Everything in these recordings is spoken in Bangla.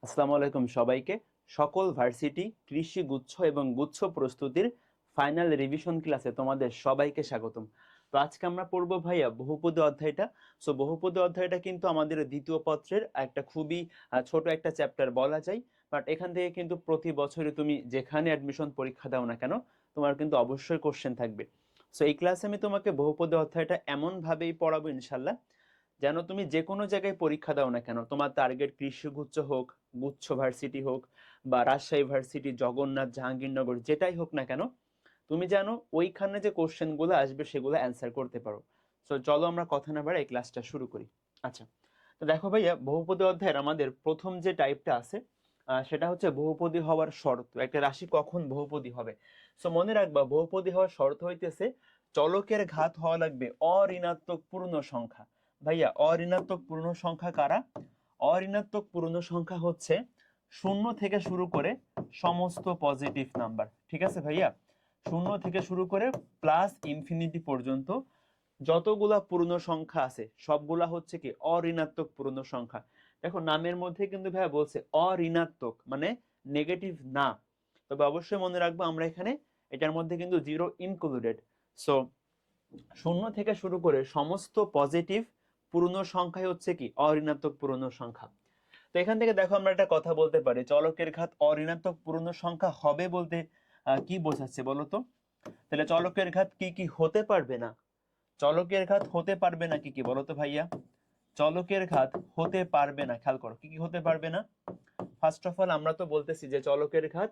আসসালামু আলাইকুম সবাইকে। সকল ভার্সিটি কৃষি গুচ্ছ এবং গুচ্ছ প্রস্তুতির ফাইনাল রিভিশন ক্লাসে তোমাদের সবাইকে স্বাগতম। তো আজকে আমরা পড়বো ভাইয়া বহুপদী অধ্যায়টা। বহুপদী অধ্যায়টা কিন্তু আমাদের দ্বিতীয় পত্রের একটা খুবই ছোট একটা চ্যাপ্টার বলা যায়। বাট এখান থেকে কিন্তু প্রতি বছরই তুমি যেখানে অ্যাডমিশন পরীক্ষা দাও না কেন, তোমার কিন্তু অবশ্যই কোশ্চেন থাকবে। এই ক্লাসে আমি তোমাকে বহুপদী অধ্যায়টা এমন ভাবেই পড়াবো ইনশাল্লাহ, যেন তুমি যে কোনো জায়গায় পরীক্ষা দাও না কেন, তোমার টার্গেট কৃষি গুচ্ছ হোক, গুচ্ছ ভার্সিটি হোক, বা রাজশাহী ভার্সিটি, জগন্নাথ, জাহাঙ্গীরনগর, যেটাই হোক না কেন, তুমি জানো ওইখানে যে কোশ্চেনগুলো আসবে সেগুলো অ্যান্সার করতে পারো। চলো আমরা কথা না বাড়াই এই ক্লাসটা শুরু করি। আচ্ছা, তো দেখো ভাইয়া, বহুপদী অধ্যায়ের আমাদের প্রথম যে টাইপটা আছে সেটা হচ্ছে বহুপদী হওয়ার শর্ত। একটা রাশি কখন বহুপদী হবে? মনে রাখবা, বহুপদী হওয়ার শর্ত হইতেছে চলকের ঘাত হওয়া লাগবে অঋণাত্মক পূর্ণ সংখ্যা। ভাইয়া, অঋণাত্মক পূর্ণ সংখ্যা কারা? অঋণাত্মক পূর্ণ সংখ্যা হচ্ছে শূন্য থেকে শুরু করে সমস্ত পজিটিভ নাম্বার। ঠিক আছে ভাইয়া, শূন্য থেকে শুরু করে প্লাস ইনফিনিটি পর্যন্ত যতগুলা পূর্ণ সংখ্যা আছে সবগুলা হচ্ছে কি অঋণাত্মক পূর্ণ সংখ্যা। দেখো নামের মধ্যে কিন্তু ভাইয়া বলছে অঋণাত্মক, মানে নেগেটিভ না। তবে অবশ্যই মনে রাখবো আমরা এখানে এটার মধ্যে কিন্তু জিরো ইনক্লুডেড। সো শূন্য থেকে শুরু করে সমস্ত পজিটিভ পূর্ণ সংখ্যাই হচ্ছে কি অঋণাত্মক পূর্ণ সংখ্যা। তো এখান থেকে দেখো আমরা একটা কথা বলতে পারি, চলকের ঘাত অঋণাত্মক পূর্ণ সংখ্যা হবে বলতে কি বোঝাচ্ছে বলো তো? তাহলে চলকের ঘাত কি কি হতে পারবে না? চলকের ঘাত হতে পারবে না কি কি বলো তো ভাইয়া? চলকের ঘাত হতে পারবে না, খেয়াল করো কি কি হতে পারবে না। ফার্স্ট অফ অল আমরা তো বলতেছি যে চলকের ঘাত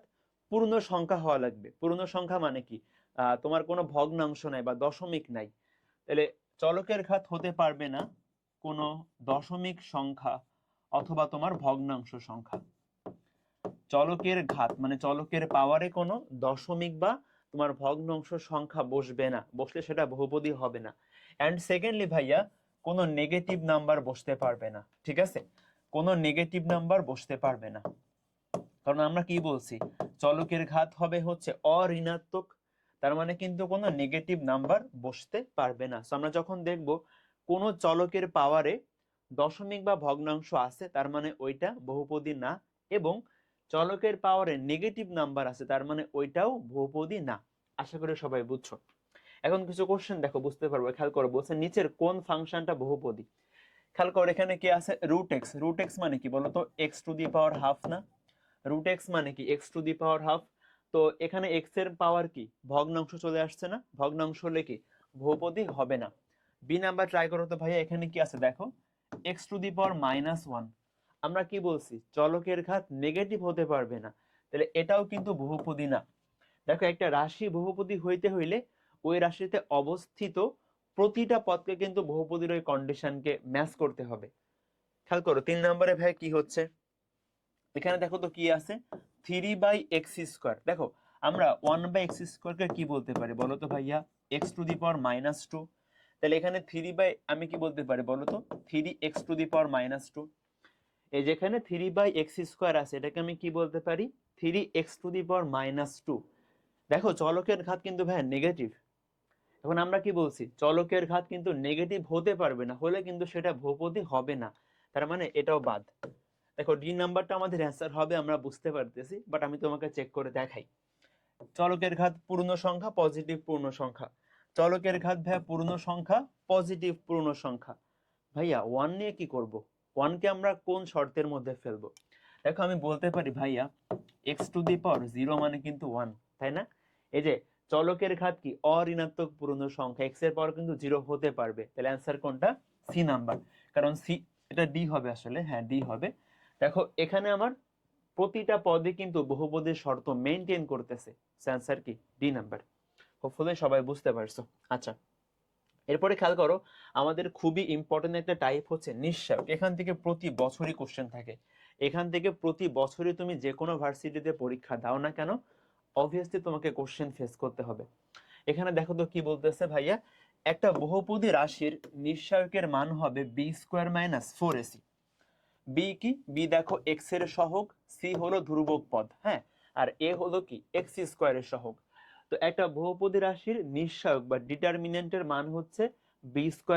পূর্ণ সংখ্যা হওয়া লাগবে। পূর্ণ সংখ্যা মানে কি? তোমার কোনো ভগ্নাংশ নাই বা দশমিক নাই। তাহলে চলকের ঘাত হতে পারবে না কোনো দশমিক সংখ্যা অথবা তোমার ভগ্নাংশ সংখ্যা। চলকের ঘাত মানে চলকের পাওয়ারে কোনো দশমিক বা তোমার ভগ্নাংশ সংখ্যা বসবে না, বসলে সেটা বহুপদী হবে না। অ্যান্ড সেকেন্ডলি ভাইয়া, কোনো নেগেটিভ নাম্বার বসতে পারবে না। ঠিক আছে, কোনো নেগেটিভ নাম্বার বসতে পারবে না। কারণ আমরা কি বলছি, চলকের ঘাত হবে হচ্ছে অঋণাত্মক, তার মানে কিন্তু কোনো নেগেটিভ নাম্বার বসতে পারবে না। আমরা যখন দেখব কোন চলকের পাওয়ারে দশমিক বা ভগ্নাংশ আছে, তার মানে ওইটা বহুপদী না। এবং চলকের পাওয়ারে নেগেটিভ নাম্বার আছে, তার মানে ওইটাও বহুপদী না। আশা করি সবাই বুঝছো। এখন কিছু কোশ্চেন দেখো, বুঝতে পারবো। খেয়াল করো, বলছে নিচের কোন ফাংশনটা বহুপদী? খেয়াল করো এখানে কি আছে, রুট এক্স। রুট এক্স মানে কি বলতো? X to the power half না? রুট এক্স মানে কি x to the power half. তো এখানে এক্স এর পাওয়ার কি ভগ্নাংশ চলে আসছে না? ভগ্নাংশ হলে কি বহুপদী হবে না। বি নাম্বার ট্রাই করো তো ভাইয়া, এখানে কি আছে দেখো, x to the power minus one. আমরা কি বলছি, চলকের ঘাত নেগেটিভ হতে পারবে না, তাহলে এটাও কিন্তু বহুপদী না। দেখো একটা রাশি বহুপদী হইতে হইলে ওই রাশিতে অবস্থিত প্রতিটা পদকে কিন্তু বহুপদীর ওই কন্ডিশনকে ম্যাচ করতে হবে। খেয়াল করো 3 নম্বরে ভাই কি হচ্ছে, এখানে দেখো তো কি আছে, 3/x²। দেখো আমরা 1/x² কি বলতে পারি বলো তো ভাইয়া? X to the power minus two. তাহলে এখানে আমি কি বলতে পারি বলো তো? 3x⁻²। এই যেখানে 3/x² আছে, এটাকে আমি কি বলতে পারি? 3x⁻²। দেখো চলকের ঘাত কিন্তু ভাই নেগেটিভ। এখন আমরা কি বলছি, চলকের ঘাত কিন্তু নেগেটিভ হতে পারবে না, হলে কিন্তু সেটা বহুপদী হবে না। তার মানে এটাও বাদ। দেখো ডি নাম্বারটা আমাদের অ্যান্সার হবে, আমরা বুঝতে পারতেছি, বাট আমি তোমাকে চেক করে দেখাই। চলকের ঘাত পূর্ণ সংখ্যা, পজিটিভ পূর্ণ সংখ্যা। চলকের ঘাত ভাইয়া পূর্ণ সংখ্যা, পজিটিভ পূর্ণ সংখ্যা। ভাইয়া ওয়ান নিয়ে কি করব? ওয়ানকে আমরা কোন শর্তের মধ্যে ফেলবো? দেখো আমি বলতে পারি ভাইয়া, x to the power zero মানে কিন্তু ওয়ান, তাই না? এই যে চলকের ঘাত কি অঋণাত্মক পূর্ণ সংখ্যা, এক্স এর পাওয়ার কিন্তু জিরো হতে পারবে। তাহলে অ্যান্সার কোনটা? C number. কারণ সি, এটা ডি হবে আসলে, হ্যাঁ ডি হবে। দেখো এখানে আমার প্রতিটা পদে কিন্তু বহুপদীর শর্ত মেনটেন করতেছে। অ্যান্সার কি? D number. হোপফুলি সবাই বুঝতে পারছো। আচ্ছা, এরপরে খেয়াল করো, আমাদের খুবই ইম্পর্টেন্ট একটা টাইপ হচ্ছে নিঃসায়ক। এখান থেকে প্রতি বছরই কোশ্চেন থাকে। এখান থেকে প্রতি বছরই তুমি যে কোনো ভার্সিটিতে পরীক্ষা দাও না কেন, অবভিয়াসলি তোমাকে কোশ্চেন ফেস করতে হবে। এখানে দেখো তো কি বলতেছে ভাইয়া, একটা বহুপদী রাশির নিঃসায়কের মান হবে b² - 4ac। বি কি? বি দেখো এক্স এর সহগ, সি হলো ধ্রুবক পদ, হ্যাঁ, আর এ হলো কি x² এর সহগ। তো একটা বহুপদী রাশির নিঃসায়ক বা ডিটারমিনেন্টের মান হচ্ছে b² -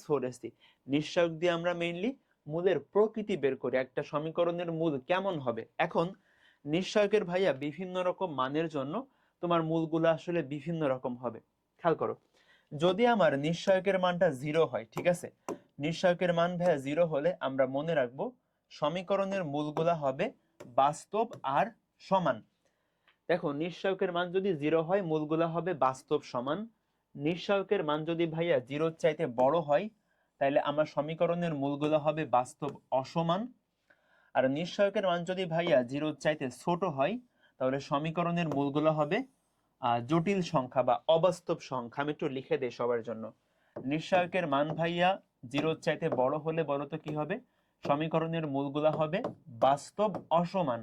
4ac। নিঃসায়ক দিয়ে আমরা মেইনলি মূলের প্রকৃতি বের করি, একটা সমীকরণের মূল কেমন হবে। এখন নিশ্চয়কের ভাইয়া বিভিন্ন রকম মানের জন্য তোমার মূলগুলো আসলে বিভিন্ন রকম হবে। খেয়াল করো, যদি আমার নিশ্চয়কের মানটা 0 হয়, ঠিক আছে, নিশ্চয়কের মান ভাইয়া 0 হলে আমরা মনে রাখবো সমীকরণের মূলগুলা হবে বাস্তব আর সমান। দেখো, নিশ্চয়কের মান যদি 0 হয় মূলগুলা হবে বাস্তব সমান। নিশ্চয়কের মান যদি ভাইয়া 0 চাইতে বড় হয় তাহলে আমার সমীকরণের মূলগুলো হবে বাস্তব অসমান। আর নিশ্চয়কের মান যদি ভাইয়া 0 চাইতে ছোট হয় তাহলে সমীকরণের মূলগুলো হবে জটিল সংখ্যা বা অবাস্তব সংখ্যা। আমি একটু লিখে দেই সবার জন্য। নিশ্চয়কের মান ভাইয়া 0 চাইতে বড় হলে বলতো কি হবে? সমীকরণের মূলগুলো হবে বাস্তব অসমান।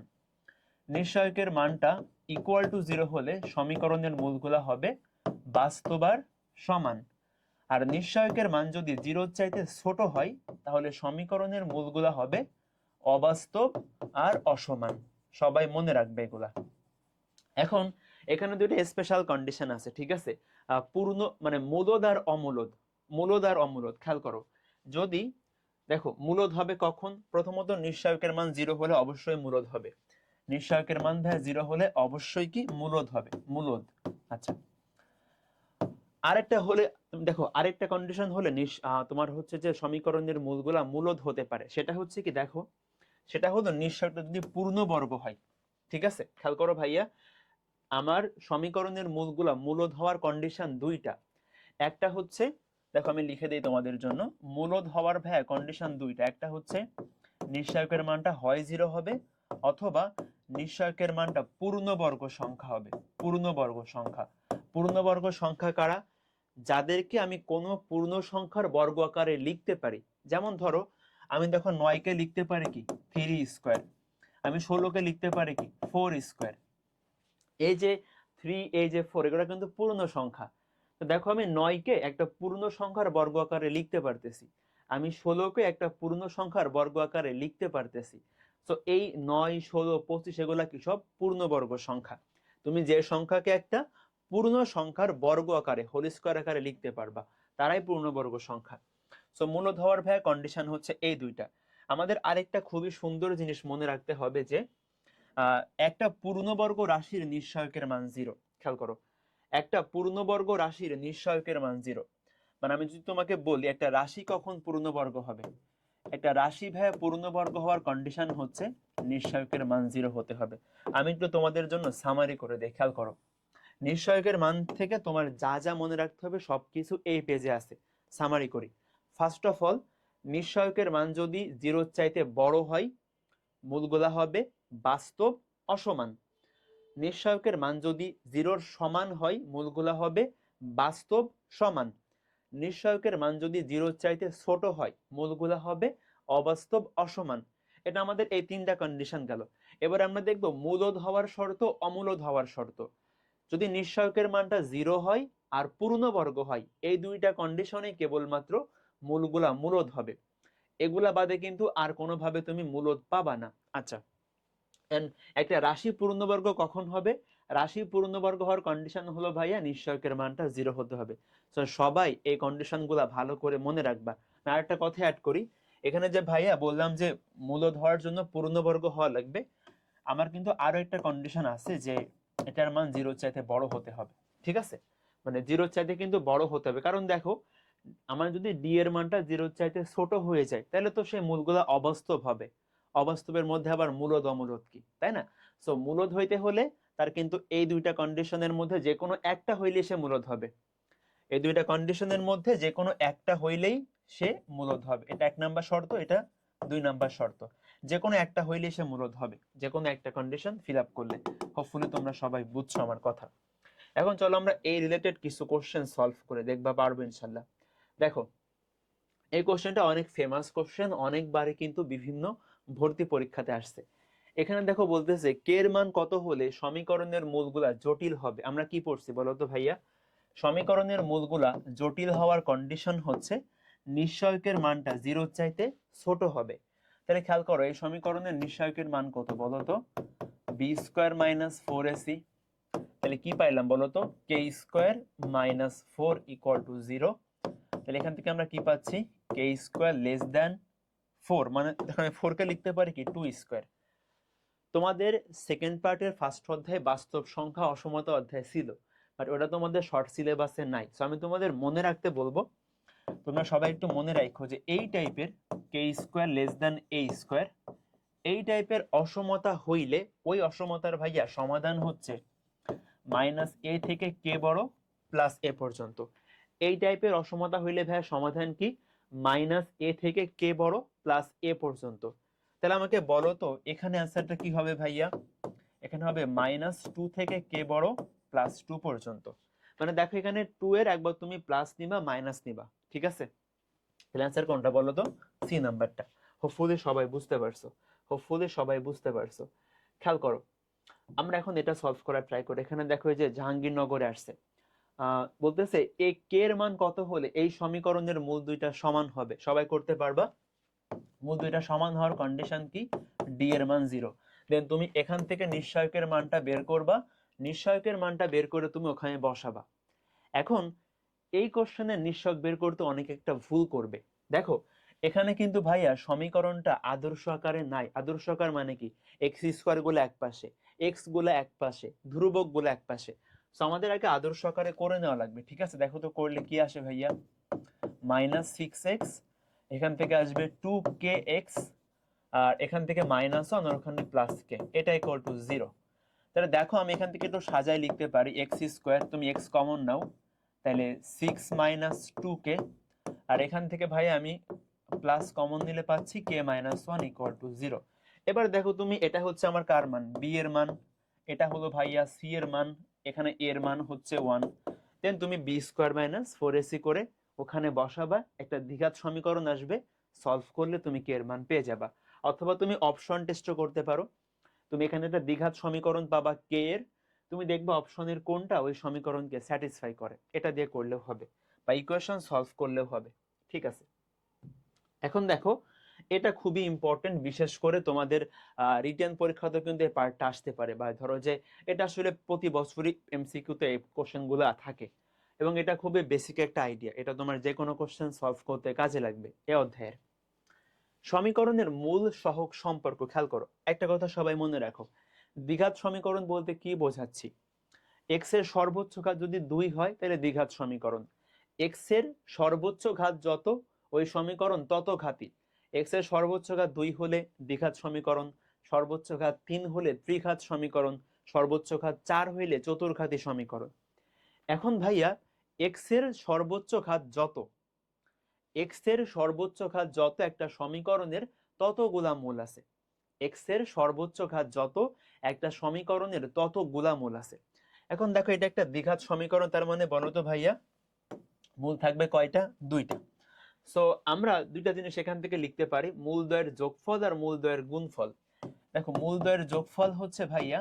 নিশ্চয়কের মানটা ইকুয়াল টু 0 হলে সমীকরণের মূলগুলো হবে বাস্তব আর সমান। আর নিশ্চয়কের মান যদি 0 চাইতে ছোট হয় তাহলে সমীকরণের মূলগুলো হবে অবাস্তব আর অসমান। সবাই মনে রাখবে এগুলা। এখন এখানে দুটো স্পেশাল কন্ডিশন আছে, ঠিক আছে? পূর্ণ মানে মূলদ আর অমূলদ, মূলদ আর অমূলদ। খেয়াল করো, যদি দেখো মূলদ হবে কখন? প্রথমত নিশ্চয়কের মান 0 হলে অবশ্যই মূলদ হবে। নিশ্চয়কের মান 0 হলে অবশ্যই কি মূলদ হবে, মূলদ। আচ্ছা, আরেকটা হলে দেখো, আরেকটা কন্ডিশন হলে তোমার হচ্ছে যে সমীকরণের মূলগুলা মূলদ হতে পারে। সেটা হচ্ছে কি, দেখো, সেটা হলো নিশ্চয়টা যদি পূর্ণবর্গ হয়। ঠিক আছে, খেয়াল করো ভাইয়া, আমার সমীকরণের মূলগুলা মূলদ হওয়ার কন্ডিশন দুইটা। একটা হচ্ছে, দেখো আমি লিখে দিই তোমাদের জন্য, মূলদ হওয়ার ভাইয়া কন্ডিশন দুইটা। একটা হচ্ছে নিশ্চয়কের মানটা হয় 0 হবে, অথবা নিশ্চয়কের মানটা পূর্ণবর্গ সংখ্যা হবে। পূর্ণবর্গ সংখ্যা, পূর্ণবর্গ সংখ্যা কারা? যাদেরকে আমি কোনো পূর্ণ সংখ্যার বর্গ আকারে লিখতে পারি। যেমন ধরো, আমি দেখো 9 কে লিখতে পারি কি 3 স্কোয়ার, আমি 16 কে লিখতে পারি কি 4 স্কোয়ার। এই যে 3, এই যে 4, এগুলো কিন্তু পূর্ণ সংখ্যা। তো দেখো, আমি 9 কে একটা পূর্ণ সংখ্যার বর্গ আকারে লিখতে পারতেছি, আমি 16 কে একটা পূর্ণ সংখ্যার বর্গ আকারে লিখতে পারতেছি। তো এই 9, 16, 25 এগুলা কি সব পূর্ণবর্গ সংখ্যা। তুমি যে সংখ্যাকে একটা পূর্ণ সংখ্যার বর্গ আকারে, হোল স্কয়ার আকারে লিখতে পারবা, তারাই পূর্ণবর্গ সংখ্যা। সো মূলদ হওয়ার ভাইয়া কন্ডিশন হচ্ছে এই দুইটা। আমাদের আরেকটা খুবই সুন্দর জিনিস মনে রাখতে হবে যে একটা পূর্ণবর্গ রাশির নিশ্চয়কের মান 0। খেয়াল করো, একটা পূর্ণবর্গ রাশির নিশ্চয়কের মান 0 মানে আমি যদি তোমাকে বলি একটা রাশি কখন পূর্ণবর্গ হবে, একটা রাশি ভাইয়া পূর্ণবর্গ হওয়ার কন্ডিশন হচ্ছে নিশ্চয়কের মান 0 হতে হবে। আমি একটু তোমাদের জন্য সামারি করে দেই। খেয়াল করো, নিশ্চয়কের মান থেকে তোমার যা যা মনে রাখতে হবে সবকিছু এই পেজে আছে। সামারি করি। ফার্স্ট অফ অল, নিশ্চয়কের মান যদি 0 চাইতে বড় হয় মূলগুলা হবে বাস্তব অসমান। নিশ্চয়কের মান যদি 0 সমান হয় মূলগুলা হবে বাস্তব সমান। নিশ্চয়কের মান যদি 0 চাইতে ছোট হয় মূলগুলা হবে অবাস্তব অসমান। এটা আমাদের এই তিনটা কন্ডিশন গেল। এবার আমরা দেখব মূলদ হওয়ার শর্ত, অমূলদ হওয়ার শর্ত। যদি নিশ্চয়কের মানটা 0 হয় আর পূর্ণবর্গ হয়, এই দুইটা কন্ডিশনে কেবলমাত্র মূলগুলা মূলদ হবে। এগুলা বাদে কিন্তু আর কোনোভাবে তুমি মূলদ পাবা না। আচ্ছা, একটা রাশি পূর্ণবর্গ কখন হবে? রাশি পূর্ণবর্গ হওয়ার কন্ডিশন হলো ভাইয়া নিশ্চয়কের মানটা 0 হতে হবে। তো সবাই এই কন্ডিশন গুলা ভালো করে মনে রাখবা। আর একটা কথা অ্যাড করি, এখানে যে ভাইয়া বললাম যে মূলদ হওয়ার জন্য পূর্ণবর্গ হওয়া লাগবে, আমার কিন্তু আরো একটা কন্ডিশন আছে যে এটার মান 0 চাইতে বড় হতে হবে। ঠিক আছে, মানে 0 চাইতে কিন্তু বড় হতে হবে। কারণ দেখো, আমার যদি ডি এর মানটা 0 চাইতে ছোট হয়ে যায় তাহলে তো সেই মূলগুলা অবাস্তব হবে। অবাস্তবের মধ্যে আবার মূলদ অমূলদ কি, তাই না? সো মূলদ হইতে হলে তার কিন্তু এই দুইটা কন্ডিশনের মধ্যে যে কোনো একটা হইলে সে মূলদ হবে। এই দুইটা কন্ডিশনের মধ্যে যে কোনো একটা হইলেই সে মূলদ হবে। এটা 1 নাম্বার শর্ত, এটা 2 নাম্বার শর্ত। যে কোনো একটা হইলেই সে মূলদ হবে, যে কোনো একটা কন্ডিশন ফিল আপ করলে। হোপফুলি তোমরা সবাই বুঝছো আমার কথা। এখন চলো আমরা এই রিলেটেড কিছু কোশ্চেন সলভ করে দেখবা পারবো ইনশাল্লাহ। দেখো, এই কোশ্চেনটা অনেক ফেমাস কোশ্চেন, অনেকবারই কিন্তু বিভিন্ন ভর্তি পরীক্ষাতে আসছে। এখানে দেখো বলতেছে কে এর মান কত হলে সমীকরণের মূলগুলা জটিল হবে। আমরা কি পড়ছি বলো তো ভাইয়া? সমীকরণের মূলগুলা জটিল হওয়ার কন্ডিশন হচ্ছে নিশ্চয়কের মানটা 0 চাইতে ছোট হবে। তাহলে খেয়াল করো, এই সমীকরণের নিশ্চয়কের মান কত বলতো? B square minus 4ac। তাহলে কি পাইলাম বলতো? K square minus 4 equal to 0। তাহলে এখান থেকে আমরা কি পাচ্ছি? কে স্কোয়ার লেস দেন 4, মানে দেখো আমি 4 কে লিখতে পারি কি 2 স্কয়ার। তোমাদের সেকেন্ড পার্টের ফার্স্ট অধ্যায়ে বাস্তব সংখ্যা অসমতা অধ্যায় ছিল, বাট ওটা তোমাদের শর্ট সিলেবাসে নাই। সো আমি তোমাদের মনে রাখতে বলবো, তোমরা সবাই একটু মনে রাখো যে এই টাইপের কে square less than a square, এই টাইপের অসমতা হইলে ওই অসমতার ভাইয়া সমাধান হচ্ছে মাইনাস এ থেকে কে বড় প্লাস এ পর্যন্ত। এই টাইপের অসমতা হইলে ভাইয়া সমাধান কি, মাইনাস এ থেকে কে বড় প্লাস এ পর্যন্ত। তাহলে আমাকে বলো তো এখানে অ্যান্সারটা কি হবে ভাইয়া, এখানে হবে মাইনাস 2 থেকে কে বড় প্লাস 2 পর্যন্ত। মানে দেখো এখানে 2 এর একবার তুমি প্লাস নিবা মাইনাস নিবা, ঠিক আছে? তাহলে অ্যান্সার কোনটা বলো তো, সি নাম্বারটা। হোপফুলি সবাই বুঝতে পারছো, হোপফুলি সবাই বুঝতে পারছো। খেয়াল করো, আমরা এখন এটা সলভ করার ট্রাই করি। এখানে দেখো এই যে জাহাঙ্গীরনগরে আসছে, বলতেছে এ কে এর মান কত হলে এই সমীকরণের মূল দুইটা সমান হবে। সবাই করতে পারবা? মূল দুইটা সমান হওয়ার কন্ডিশন কি, ডি এর মান 0। দেন তুমি এখান থেকে নিশ্চয়কের মানটা বের করবা, নিশ্চয়কের মানটা বের করে তুমি ওখানে বসাবা। এখন এই কোশ্চেনের নিশ্চয়ক বের করতে অনেকে একটা ভুল করবে। দেখো এখানে কিন্তু ভাইয়া সমীকরণটা আদর্শ আকারে নাই। আদর্শ আকার মানে কি, এক্স স্কোয়ার গুলো এক পাশে, এক্স গুলো এক পাশে, ধ্রুবক গুলো এক পাশে। তো আমাদের আগে আদর্শ আকারে করে নেওয়া লাগবে, ঠিক আছে? দেখো তো করলে কি আসে ভাইয়া, মাইনাস 6x, এখান থেকে আসবে 2kx, আর এখান থেকে মাইনাস 1 আর ওখানে প্লাস কে, এটা ইকুয়াল টু 0। তাহলে দেখো আমি এখান থেকে একটু সাজায় লিখতে পারি, এক্স স্কোয়ার, তুমি এক্স কমন নাও, তাহলে 6 মাইনাস 2k, আর এখান থেকে ভাই আমি প্লাস কমন নিলে পাচ্ছি কে মাইনাস 1 ইকুয়াল টু 0। এবার দেখো তুমি, এটা হচ্ছে আমার কার মান, বি এর মান, এটা হলো ভাইয়া সি এর মান, এখানে এ এর মান হচ্ছে 1। দেন তুমি বি স্কোয়ার মাইনাস 4ac করে ওখানে বসাবা, একটা দ্বিঘাত সমীকরণ আসবে, সলভ করলে তুমি কে এর মান পেয়ে যাবা। অথবা তুমি অপশন টেস্টও করতে পারো, তুমি এখানে একটা দ্বিঘাত সমীকরণ পাবা কে এর, তুমি দেখবে অপশনের কোনটা ওই সমীকরণকে স্যাটিসফাই করে, এটা দিয়ে করলেও হবে, বা ইকুয়েশন সলভ করলেও হবে, ঠিক আছে? এখন দেখো এটা খুবই ইম্পর্টেন্ট, বিশেষ করে তোমাদের রিটেন পরীক্ষাতেও কিন্তু এই পার্টটা আসতে পারে, বা ধরো যে এটা আসলে প্রতি বছরই এমসিকিউতে এই কোশ্চেনগুলো থাকে, এবং এটা খুবই বেসিক একটা আইডিয়া, এটা তোমার যে কোনো কোশ্চেন সলভ করতে কাজে লাগবে। এই অধ্যায়ের সমীকরণের মূল সহগ সম্পর্ক খেয়াল করো, একটা কথা সবাই মনে রাখো, দ্বিঘাত সমীকরণ বলতে কি বোঝাচ্ছি, এক্স এর সর্বোচ্চ ঘাত যদি 2 হয় তাহলে দ্বিঘাত সমীকরণ, এক্স এর সর্বোচ্চ ঘাত যত ওই সমীকরণ তত ঘাতী, এক্স এর সর্বোচ্চ ঘাত 2 হলে দ্বিঘাত সমীকরণ, সর্বোচ্চ ঘাত 3 হলে ত্রিঘাত সমীকরণ, সর্বোচ্চ ঘাত 4 হইলে চতুর্ঘাতী সমীকরণ। এখন ভাইয়া এক্স এর সর্বোচ্চ ঘাত যত, এক্স এর সর্বোচ্চ ঘাত যত একটা সমীকরণের ততগুলা মূল আছে, এক্স এর সর্বোচ্চ ঘাত যত একটা সমীকরণের ততগুলা মূল আছে। এখন দেখো এটা একটা দ্বিঘাত সমীকরণ, তার মানে বলো তো ভাইয়া মূল থাকবে কয়টা, 2টা। সো আমরা দুইটা জিনিস এখান থেকে লিখতে পারি, মূলদ্বয়ের যোগফল আর মূলদ্বয়ের গুণফল। দেখো মূলদ্বয়ের যোগফল হচ্ছে ভাইয়া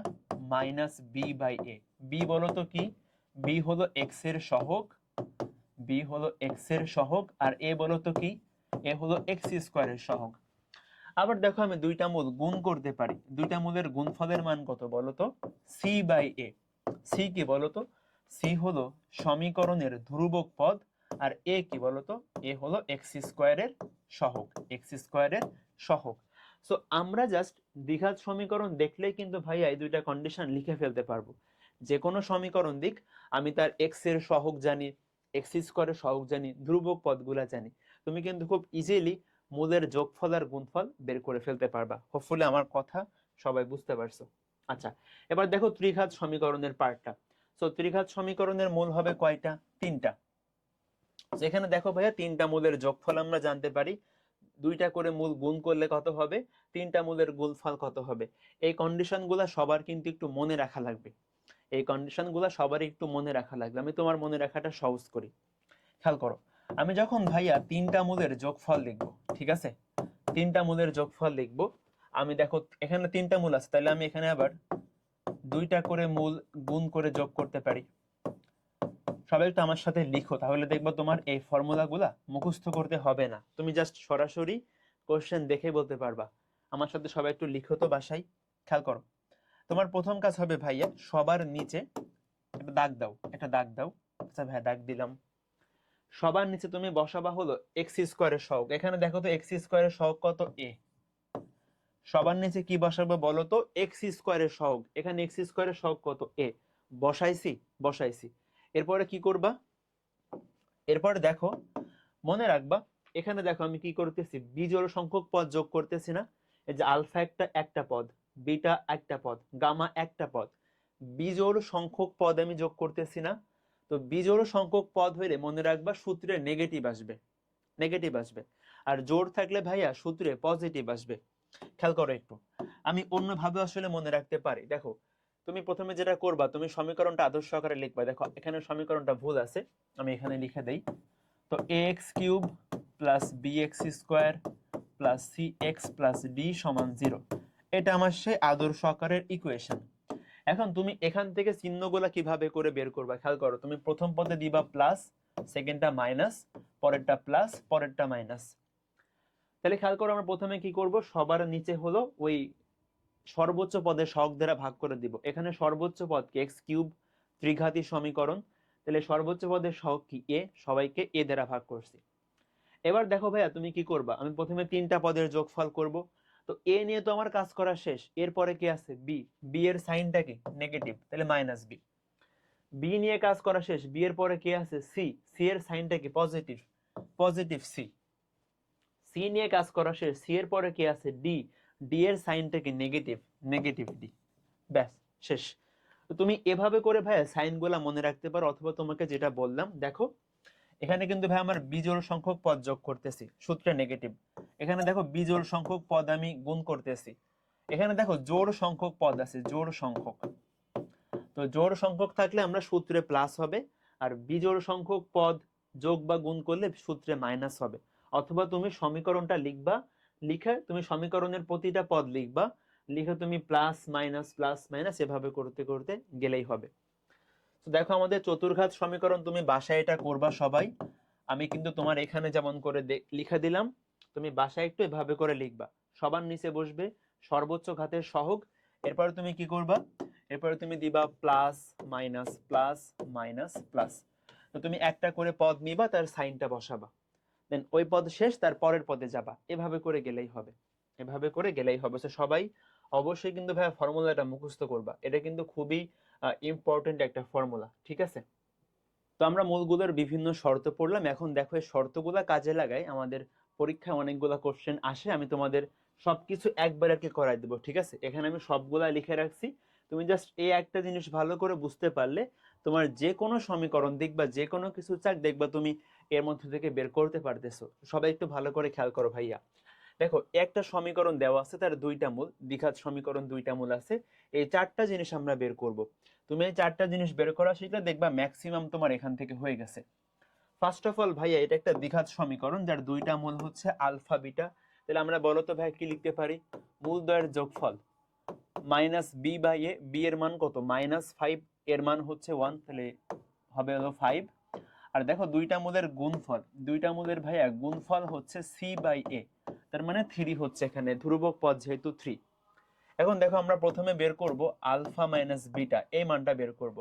minus b by a. B বলো তো কি, বি হলো এক্স এর সহগ, বি হলো এক্স এর সহগ, আর এ বলো তো কি, এ হলো এক্স স্কোয়ারের সহগ। আবার দেখো আমি দুইটা মূল গুণ করতে পারি, দুইটা মূলের গুণফলের মান কত বলো তো, সি বাই এ। সি কি বলো তো, সি হলো সমীকরণের ধ্রুবক পদ, আর এ কি বলো তো, এ হলো এক্স স্কোয়ারের সহগ, এক্স স্কোয়ারের সহগ। সো আমরা জাস্ট দ্বিঘাত সমীকরণ দেখলেই কিন্তু ভাইয়া এই দুইটা কন্ডিশন লিখে ফেলতে পারবো। যে কোনো সমীকরণ দিক, আমি তার এক্স এর সহগ জানি, এক্স স্কোয়ারের সহগ জানি, ধ্রুবক পদগুলা জানি, তুমি কিন্তু খুব ইজিলি মূলের যোগফল আর গুণফল বের করে ফেলতে পারবা। হোপফুলি আমার কথা সবাই বুঝতে পারছো। আচ্ছা, এবার দেখো ত্রিঘাত সমীকরণের পার্টটা। সো ত্রিঘাত সমীকরণের মূল হবে কয়টা, 3টা। এখানে দেখো ভাইয়া 3টা মূলের যোগফল আমরা জানতে পারি, 2টা করে মূল গুণ করলে কত হবে, 3টা মূলের গুণফল কত হবে। এই কন্ডিশনগুলা সবার কিন্তু একটু মনে রাখা লাগবে, এই কন্ডিশনগুলা সবারই একটু মনে রাখা লাগবে। আমি তোমার মনে রাখাটা সহজ করি, খেয়াল করো, আমি যখন ভাইয়া 3টা মূলের যোগফল লিখবো, ঠিক আছে, 3টা মূলের যোগফল লিখবো, আমি দেখো এখানে 3টা মূল আছে, তাহলে আমি এখানে আবার 2টা করে মূল গুণ করে যোগ করতে পারি। সবাই একটু আমার সাথে লিখো, তাহলে দেখবো তোমার এই ফর্মুলাগুলা মুখস্থ করতে হবে না, তুমি জাস্ট সরাসরি কোশ্চেন দেখে বলতে পারবা। আমার সাথে সবাই একটু লিখো তো বাসায়। খেয়াল করো, তোমার প্রথম কাজ হবে ভাইয়া সবার নিচে একটা দাগ দাও, একটা দাগ দাও। আচ্ছা ভাইয়া দাগ দিলাম। সবার নিচে তুমি বসাবা হলো এক্স স্কোয়ারের সহগ। এখানে দেখো তো এক্স স্কোয়ারের সহগ কত, এ। সবার নিচে কি বসাবো বলো তো, এক্স স্কোয়ারের সহগ। এখানে এক্স স্কোয়ারের সহগ কত, এ। বসাইছি, বসাইছি। এরপরে কি করবা, এরপরে দেখো মনে রাখবা, এখানে দেখো আমি কি করতেছি, বিজোড় সংখ্যক পদ যোগ করতেছি না। এই যে আলফা একটা পদ, বিটা একটা পদ, গামা একটা পদ, বিজোড় সংখ্যক পদ আমি যোগ করতেছি না। তো বিজোড় সংখ্যক পদ হইলে মনে রাখবা সূত্রে নেগেটিভ আসবে, নেগেটিভ আসবে। আর জোড় থাকলে ভাইয়া সূত্রে পজিটিভ আসবে। খেয়াল করো একটু, আমি অন্যভাবে আসলে মনে রাখতে পারি। দেখো তুমি প্রথমে যেটা করবা, তুমি সমীকরণটা আদর্শ আকারে লিখবা। দেখো এখানে সমীকরণটা ভুল আছে, আমি এখানে লিখে দেই। তো x cube plus b x square plus c x plus d সমান 0, এটা আমার সেই আদর্শ আকারের ইকুয়েশন। এখন তুমি এখান থেকে চিহ্নগুলা কিভাবে করে বের করবা, খেয়াল করো। তুমি প্রথম পদে দিবা প্লাস, সেকেন্ডটা মাইনাস, পরেরটা প্লাস, পরেরটা মাইনাস। তাহলে খেয়াল করো, আমরা প্রথমে কি করব, সবার নিচে হলো ওই সর্বোচ্চ পদের সহগ দ্বারা ভাগ করে দিব। এখানে সর্বোচ্চ পদকে এক্স কিউব, ত্রিঘাতী সমীকরণ, তাহলে সর্বোচ্চ পদের সহগ কি, এ, সবাইকে এ দ্বারা ভাগ করছি। এবার দেখো ভাইয়া তুমি কি করবা, আমি প্রথমে তিনটা পদের যোগফল করব। তো এ নিয়ে তো আমার কাজ করা শেষ, এরপরে কি আছে, বি। বি এর সাইনটা কি, নেগেটিভ, তাহলে মাইনাস বি। বি নিয়ে কাজ করা শেষ, বি এর পরে কি আছে, সি। সি এর সাইনটা কি, পজিটিভ, পজিটিভ সি। সি নিয়ে কাজ করা শেষ, সি এর পরে কি আছে, ডি। ডি এর সাইনটা কি, নেগেটিভ, নেগেটিভ ডি। ব্যাস, শেষ। তো তুমি এভাবে করে ভাইয়া সাইনগুলা মনে রাখতে পারো। অথবা তোমাকে যেটা বললাম, দেখো এখানে কিন্তু ভাই আমার বিজোড় সংখ্যক পদ যোগ করতেছি, সূত্রে নেগেটিভ। এখানে দেখো বিজোড় সংখ্যক পদ আমি গুণ করতেছি। এখানে দেখো জোড় সংখ্যক পদ আছে, জোড় সংখ্যক। তো জোড় সংখ্যক থাকলে আমরা সূত্রে প্লাস হবে, আর বিজোড় সংখ্যক পদ যোগ বা গুণ করলে সূত্রে মাইনাস হবে। অথবা তুমি সমীকরণটা লিখবা, লিখে তুমি সমীকরণের প্রতিটা পদ লিখবা, লিখে তুমি প্লাস মাইনাস এভাবে করতে করতে গেলেই হবে। তো দেখো আমাদের চতুর্ঘাত সমীকরণ, তুমি বাসায় এটা করবা সবাই। আমি কিন্তু তোমার এখানে যেমন করে লিখে দিলাম, তুমি বাসায় একটু এভাবে করে লিখবা। সবার নিচে বসবে সর্বোচ্চ ঘাতের সহগ। এরপরে তুমি কি করবা, এরপরে তুমি দিবা plus minus plus minus plus. তো তুমি একটা করে পদ নিবা, তার সাইনটা বসাবা, দেন ওই পদ শেষ, তার পরের পদে যাবা। এভাবে করে গেলেই হবে, এভাবে করে গেলেই হবে। তো সবাই অবশ্যই কিন্তু ভাই ফর্মুলাটা মুখস্থ করবা, এটা কিন্তু খুবই ইম্পর্টেন্ট একটা ফর্মুলা, ঠিক আছে? তো আমরা মূলগুলোর বিভিন্ন শর্ত পড়লাম। এখন দেখো এই শর্তগুলা কাজে লাগাই আমাদের পরীক্ষায় অনেকগুলা কোশ্চেন আসে। আমি তোমাদের সবকিছু একবার আর কি করাই দেবো, ঠিক আছে? এখানে আমি সবগুলা লিখে রাখছি, তুমি জাস্ট এই একটা জিনিস ভালো করে বুঝতে পারলে তোমার যে কোনো সমীকরণ দেখবা, যে কোনো কিছু চাক দেখবা তুমি এর মধ্যে থেকে বের করতে পারতেছো। সবাই একটু ভালো করে খেয়াল করো ভাইয়া। দেখো একটা সমীকরণ দেওয়া আছে, তার দুইটা মূল, দ্বিঘাত সমীকরণ দুইটা মূল আছে। এই চারটা জিনিস আমরা বের করব। তুমি এই চারটা জিনিস বের করা শিখলে দেখবা ম্যাক্সিমাম তোমার এখান থেকে হয়ে গেছে। ফার্স্ট অফ অল ভাইয়া, এটা একটা দ্বিঘাত সমীকরণ যার দুইটা মূল হচ্ছে আলফা বিটা। তাহলে আমরা বলো তো ভাই কি লিখতে পারি, মূল দ্বয়ের যোগফল minus b by a. B এর মান কত, -5, এর মান হচ্ছে 1, তাহলে হবে হলো 5। আর দেখো দুইটা মূলের গুণফল, দুইটা মূলের ভাইয়া গুণফল হচ্ছে সি বাই এ, তার মানে 3 হচ্ছে, এখানে ধ্রুবক পদ যেহেতু 3। এখন দেখো আমরা প্রথমে বের করব আলফা মাইনাস বিটা, এই মানটা বের করব,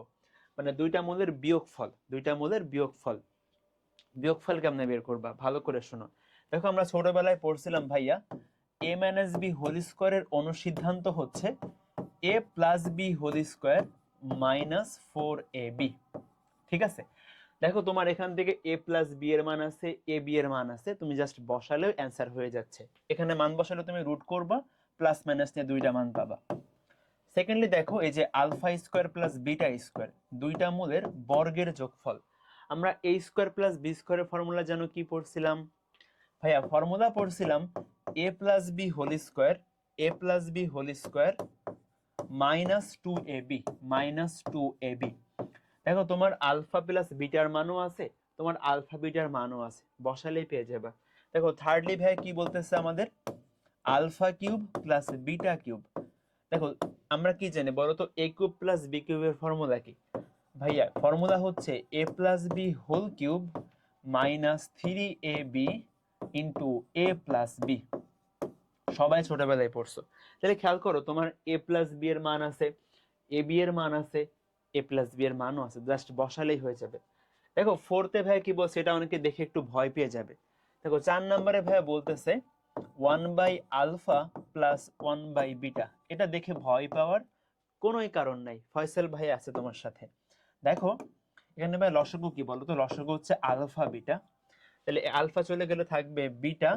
মানে দুইটা মূলের বিয়োগফল, দুইটা মূলের বিয়োগফল। বিয়োগফল কেমনে বের করবা, ভালো করে শোনো। দেখো আমরা ছোটবেলায় পড়ছিলাম ভাইয়া, এ মাইনাস বি হোল স্কোয়ারের অনুসিদ্ধান্ত হচ্ছে A plus B whole square minus 4ab, ঠিক আছে? দেখো তোমার এখান থেকে এ প্লাস বি এর মান আছে, এ বি এর মান আছে, তুমি জাস্ট বসালেও অ্যান্সার হয়ে যাচ্ছে। এখানে মান বসালে তুমি রুট করবা, প্লাস মাইনাস নিয়ে দুইটা মান পাবা। সেকেন্ডলি দেখো এই যে alpha square plus beta square, দুইটা মূলের বর্গের যোগফল। আমরা এ স্কোয়ার প্লাস বি স্কোয়ারের ফর্মুলা যেন কি পড়ছিলাম ভাইয়া, ফর্মুলা পড়ছিলাম A plus B whole square, A plus B whole square minus 2ab, minus 2ab। দেখো তোমার আলফা প্লাস বিটার মানও আছে, তোমার আলফা বিটার মানও আছে, বসালেই পেয়ে যাবা। দেখো থার্ডলি ভাই কি বলতেছে আমাদের, alpha cube plus beta cube. দেখো আমরা কি জানি বলো তো, এ কিউব প্লাস বি কিউবের ফর্মুলা কি ভাইয়া? ফর্মুলা হচ্ছে A plus B whole cube minus 3ab into A plus B. সবাই ছোটবেলায় পড়ছো, তাহলে খেয়াল করো তোমার এ প্লাস বি এর মান আছে, এ বি এর মান আছে, এ প্লাস বি এর মানও আছে, জাস্ট বসালেই হয়ে যাবে। দেখো ফোর্থে ভাইয়া কি বলছে, এটা অনেকে দেখে একটু ভয় পেয়ে যাবে। দেখো 4 নম্বরে ভাইয়া বলতেছে 1/α প্লাস 1/β। এটা দেখে ভয় পাওয়ার কোনোই কারণ নাই, ফয়সাল ভাই আছে তোমার সাথে। দেখো এখানে ভাই লসাগু কি বলো তো, লসাগু হচ্ছে আলফা বিটা, তাহলে আলফা চলে গেলে থাকবে বিটা,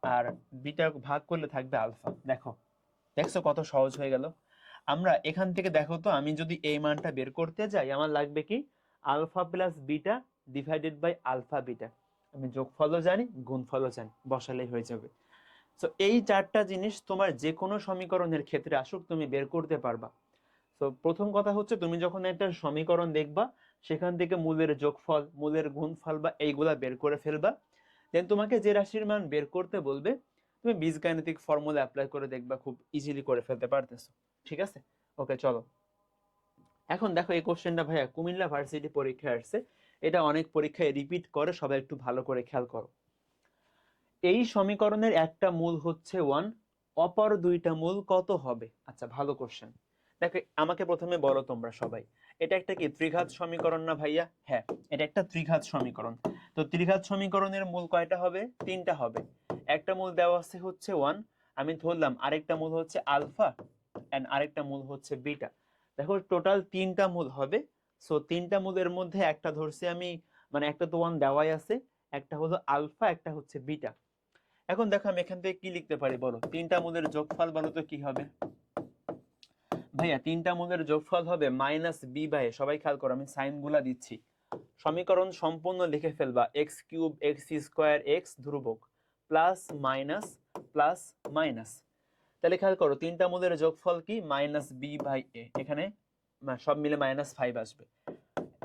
আর বিটা ভাগ করলে থাকবে আলফা। দেখো দেখছো কত সহজ হয়ে গেল। আমরা এখান থেকে দেখো তো, আমি যদি এই মানটা বের করতে যাই আমার লাগবে কি alpha plus beta divided by alpha beta. আমি যোগফলও জানি গুণফলও জানি, বসালেই হয়ে যাবে। তো এই চারটা জিনিস তোমার যে কোনো সমীকরণের ক্ষেত্রে আসুক তুমি বের করতে পারবা। তো প্রথম কথা হচ্ছে তুমি যখন একটা সমীকরণ দেখবা সেখান থেকে মূলের যোগফল, মূলের গুণফল বা এইগুলা বের করে ফেলবা। দেন তোমাকে যে রাশির মান বের করতে বলবে তুমি বীজগাণিতিক ফর্মুলা অ্যাপ্লাই করে দেখবা, খুব ইজিলি করে ফেলতে পারতেছো। ঠিক আছে, ওকে চলো। এখন দেখো এই কোশ্চেনটা ভাইয়া কুমিল্লা ভার্সিটি পরীক্ষায় আসছে, এটা অনেক পরীক্ষায় রিপিট করে, সবাই একটু ভালো করে খেয়াল করো। এই সমীকরণের একটা মূল হচ্ছে 1, অপর দুইটা মূল কত হবে? আচ্ছা ভালো কোশ্চেন। দেখো আমাকে প্রথমে বলো তোমরা সবাই, এটা একটা কি ত্রিঘাত সমীকরণ না ভাইয়া? হ্যাঁ, এটা একটা ত্রিঘাত সমীকরণ। তো ত্রিঘাত সমীকরণের মূল কয়টা হবে? 3টা হবে। একটা মূল দেওয়া আছে হচ্ছে 1, আমি ধরলাম আরেকটা মূল হচ্ছে আলফা এন্ড আরেকটা মূল হচ্ছে বিটা। দেখো টোটাল 3টা মূল হবে। সো 3টা মূলের মধ্যে একটা ধরছি আমি, মানে একটা তো 1 দেওয়াই আছে, একটা হলো আলফা একটা হচ্ছে বিটা। এখন দেখো আমি এখান থেকে কি লিখতে পারি বলো, 3টা মূলের যোগফল বলো তো কি হবে? ভাইয়া 3টা মূলের যোগফল হবে মাইনাস বি বাই, সবাই খেয়াল করো আমি সাইন গুলা দিচ্ছি, সমীকরণ সম্পূর্ণ লিখে ফেলবা, x cube x square x ধ্রুবক প্লাস মাইনাস প্লাস মাইনাস। তাহলে খেয়াল করো 3টা মূলের যোগফল কি মাইনাস বি বাই এ, এখানে সব মিলে -5 আসবে।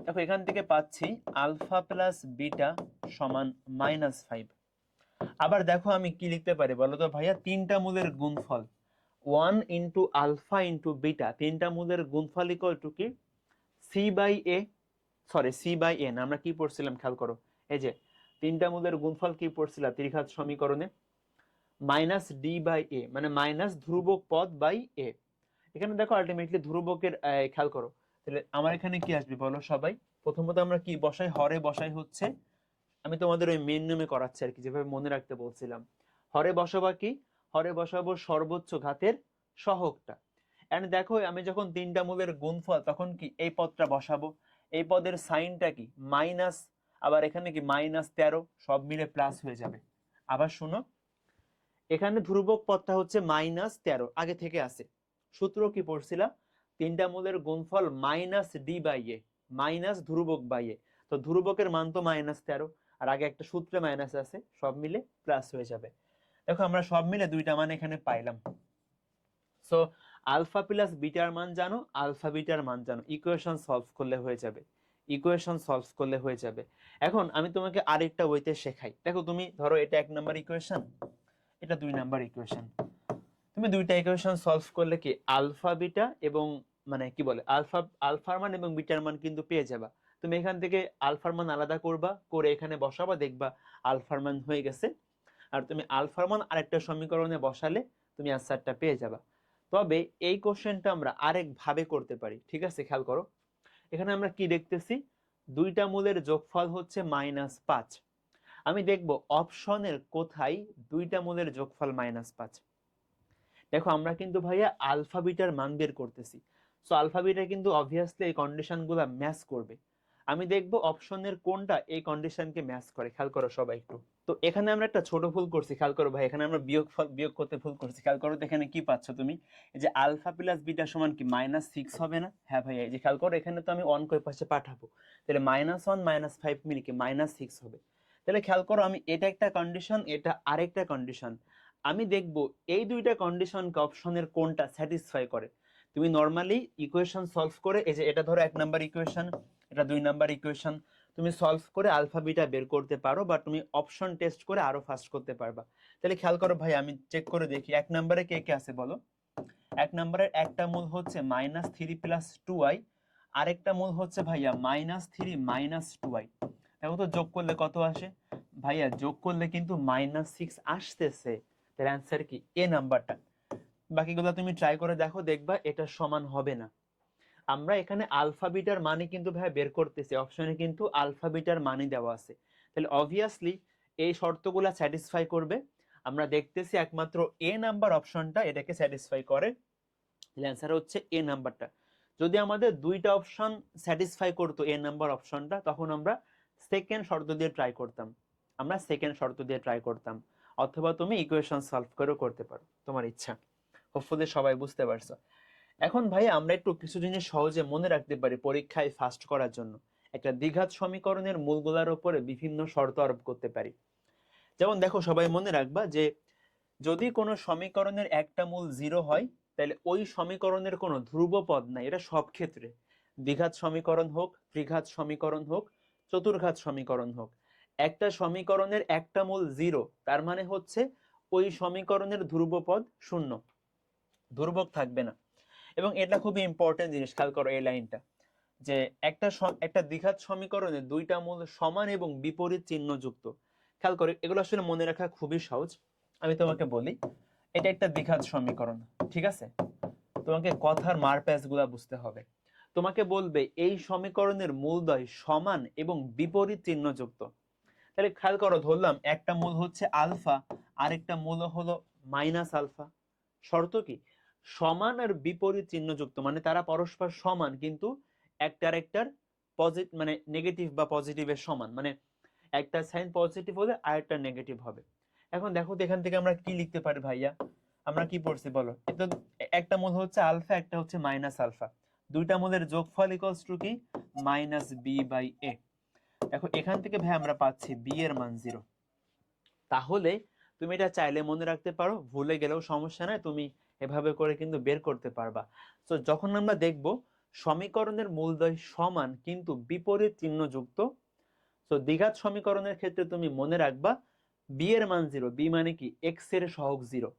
দেখো এখান থেকে পাচ্ছি আলফা প্লাস বিটা সমান -5। আবার দেখো আমি কি লিখতে পারি বলো তো ভাইয়া, 3টা মূলের গুণফল 1 ইন্টু আলফা ইন্টু বিটা, 3টা মূলের গুণফল ইকুয়াল টু কি c by a, sorry c by n. আমরা কি পড়ছিলাম খেয়াল করো, এই যে 3টা মূলের গুণফল কি পড়ছিলাম ত্রিঘাত সমীকরণে, মাইনাস ডি বাই এ, মানে মাইনাস ধ্রুবক পদ বাই এ। এখানে দেখো আলটিমেটলি ধ্রুবকের খেয়াল করো, তাহলে আমার এখানে কি আসবে বলো সবাই? প্রথমত আমরা কি বসাই, হরে বসাই হচ্ছে, আমি তোমাদের ওই মেন নিয়মে করাচ্ছি আর কি, যেভাবে মনে রাখতে বলছিলাম। হরে বসাবা কি, হরে বসাবো সর্বোচ্চ ঘাতের সহগটা। এন্ড দেখো আমি যখন 3টা মূলের গুণফল তখন কি এই পদটা বসাবো, এই পদের সাইনটা কি মাইনাস, আবার এখানে কি -13, সব মিলে প্লাস হয়ে যাবে। আবার শুনো, এখানে ধ্রুবক পদটা হচ্ছে -13 আগে থেকে আছে, সূত্র কি পড়ছিলাম 3টা মূলের গুণফল minus d by a, minus ধ্রুবক বাই এ। তো ধ্রুবকের মান তো -13, আর আগে একটা সূত্রে মাইনাস আছে, সব মিলে প্লাস হয়ে যাবে। দেখো আমরা সব মিলে 2টা মান এখানে পাইলাম। সো আলফা প্লাস বিটার মান জানো, আলফা বিটার মান জানো, ইকুয়েশন সলভ করলে হয়ে যাবে, ইকুয়েশন সলভ করলে হয়ে যাবে। এখন আমি তোমাকে আরেকটা ওয়েতে শেখাই। দেখো তুমি ধরো এটা 1 নাম্বার ইকুয়েশন, এটা 2 নাম্বার ইকুয়েশন, তুমি দুইটা ইকুয়েশন সলভ করলে কি আলফা বিটা এবং মানে কি বলে আলফার মান এবং বিটার মান কিন্তু পেয়ে যাবা। তুমি এখান থেকে আলফার মান আলাদা করবা, করে এখানে বসাবা, দেখবা আলফার মান হয়ে গেছে। আর তুমি আলফার মান আরেকটা সমীকরণে বসালে তুমি আনসারটা পেয়ে যাবা। তবে এই কোশ্চেনটা আমরা আরেক ভাবে করতে পারি, ঠিক আছে খেয়াল করো। এখানে আমরা কি দেখতেছি, 2টা মূলের যোগফল হচ্ছে -5। আমি দেখব অপশনের কোথায় 2টা মূলের যোগফল -5। দেখো আমরা কিন্তু ভাইয়া আলফা বিটার মান বের করতেছি, সো আলফা বিটা কিন্তু অবভিয়াসলি এই কন্ডিশনগুলো ম্যাচ করবে। আমি দেখব অপশনের কোনটা এই কন্ডিশনকে ম্যাচ করে, খেয়াল করো সবাই একটু। তো এখানে আমরা একটা ছোট ভুল করছি, খেয়াল করো ভাই, এখানে আমরা বিয়োগ করতে ভুল করছি, খেয়াল করো। তো এখানে কি পাচ্ছ তুমি, এই যে আলফা প্লাস বিটা সমান কি -6 হবে না? হ্যাঁ ভাইয়া, এই যে খেয়াল করো এখানে তো আমি 1 কই পাশে পাঠাবো, তাহলে -1 -5 মিলে কি -6 হবে। তাহলে খেয়াল করো আমি এটা একটা কন্ডিশন, এটা আরেকটা কন্ডিশন, আমি দেখব এই দুইটা কন্ডিশনকে অপশনের কোনটা স্যাটিসফাই করে। তুমি নরমালি ইকুয়েশন সলভ করে, এই যে এটা ধরো 1 নাম্বার ইকুয়েশন, এটা 2 নাম্বার ইকুয়েশন, তুমি সলভ করে আলফা বিটা বের করতে পারো, বা তুমি অপশন টেস্ট করে আরো ফাস্ট করতে পারবা। তাহলে খেয়াল করো ভাই, আমি চেক করে দেখি 1 নম্বরে কে কে আছে বলো। 1 নম্বরের একটা মূল হচ্ছে -3 + 2i, আরেকটা মূল হচ্ছে ভাইয়া -3 - 2i। দেখো তো যোগ করলে কত আসে ভাইয়া, যোগ করলে কিন্তু -6 আসতেছে। তার অ্যান্সার কি এ নাম্বারটা। বাকিগুলো তুমি ট্রাই করে দেখো, দেখবা এটা সমান হবে না। আমরা এখানে আলফা বিটার মানে কিন্তু ভাই বের করতেছি, অপশনে কিন্তু আলফা বিটার মানে দেওয়া আছে, তাহলে অবভিয়াসলি এই শর্তগুলা স্যাটিসফাই করবে। আমরা দেখতেছি একমাত্র এ নাম্বার অপশনটা এটাকে স্যাটিসফাই করে, অ্যান্সার হচ্ছে এ নাম্বারটা। যদি আমাদের দুইটা অপশন স্যাটিসফাই করতো এ নাম্বার অপশনটা, তখন আমরা সেকেন্ড শর্ত দিয়ে ট্রাই করতাম, অথবা তুমি ইকুয়েশন সলভ করেও করতে পারো, তোমার ইচ্ছা। হোপফুলি সবাই বুঝতে পারছো। এখন ভাই আমরা একটু কিছু জিনিস সহজে মনে রাখতে পারি পরীক্ষায় ফাস্ট করার জন্য। একটা দ্বিঘাত সমীকরণের মূলগুলোর উপরে বিভিন্ন শর্ত আরোপ করতে পারি। যেমন দেখো, সবাই মনে রাখবা যে যদি কোনো সমীকরণের একটা মূল 0 হয়, তাহলে ওই সমীকরণের কোনো ধ্রুবপদ নাই। এটা সব ক্ষেত্রে, দ্বিঘাত সমীকরণ হোক, ত্রিঘাত সমীকরণ হোক, চতুর্ঘাত সমীকরণ হোক, একটা সমীকরণের একটা মূল 0, তার মানে হচ্ছে ওই সমীকরণের ধ্রুবপদ 0, ধ্রুবক থাকবে না। এবং এটা খুবই ইম্পর্টেন্ট জিনিস, খেয়াল করো এই লাইনটা, যে একটা দ্বিঘাত সমীকরণে দুইটা মূল সমান এবং বিপরীত চিহ্ন যুক্ত। খেয়াল করে, এগুলো আসলে মনে রাখা খুবই সহজ। আমি তোমাকে বলি, এটা একটা দ্বিঘাত সমীকরণ, ঠিক আছে? তোমাকে কথার মারপ্যাচ গুলা বুঝতে হবে। তোমাকে বলবে এই সমীকরণের মূলদ্বয় সমান এবং বিপরীত চিহ্ন যুক্ত। তাহলে খেয়াল করো, ধরলাম একটা মূল হচ্ছে আলফা, আরেকটা মূল হলো মাইনাস আলফা। শর্ত কি? সমান আর বিপরীত চিহ্ন যুক্ত, মানে তারা পরস্পর সমান, কিন্তু একটার একটার পজিটিভ মানে নেগেটিভ বা পজিটিভের সমান, মানে একটা সাইন পজিটিভ হলে আরেকটা নেগেটিভ হবে। এখন দেখো তো এখান থেকে আমরা কি লিখতে পারি ভাইয়া? আমরা কি পড়ছি বলো? এটা একটা মূল হচ্ছে আলফা, একটা হচ্ছে মাইনাস আলফা, দুইটা মূলের যোগফল ইকুয়ালস টু কি? মাইনাস বি বাই এ। দেখো এখান থেকে ভাই আমরা পাচ্ছি বি এর মান 0। তাহলে তুমি এটা চাইলে মনে রাখতে পারো, ভুলে গেলেও সমস্যা নাই, তুমি এভাবে করে কিন্তু বের করতে পারবা। তো যখন আমরা দেখব সমীকরণের মূলদ্বয় সমান কিন্তু বিপরীত চিহ্ন যুক্ত, তো দ্বিঘাত সমীকরণের ক্ষেত্রে তুমি মনে রাখবা বি এর মান 0, বি মানে কি? এক্স এর সহগ 0।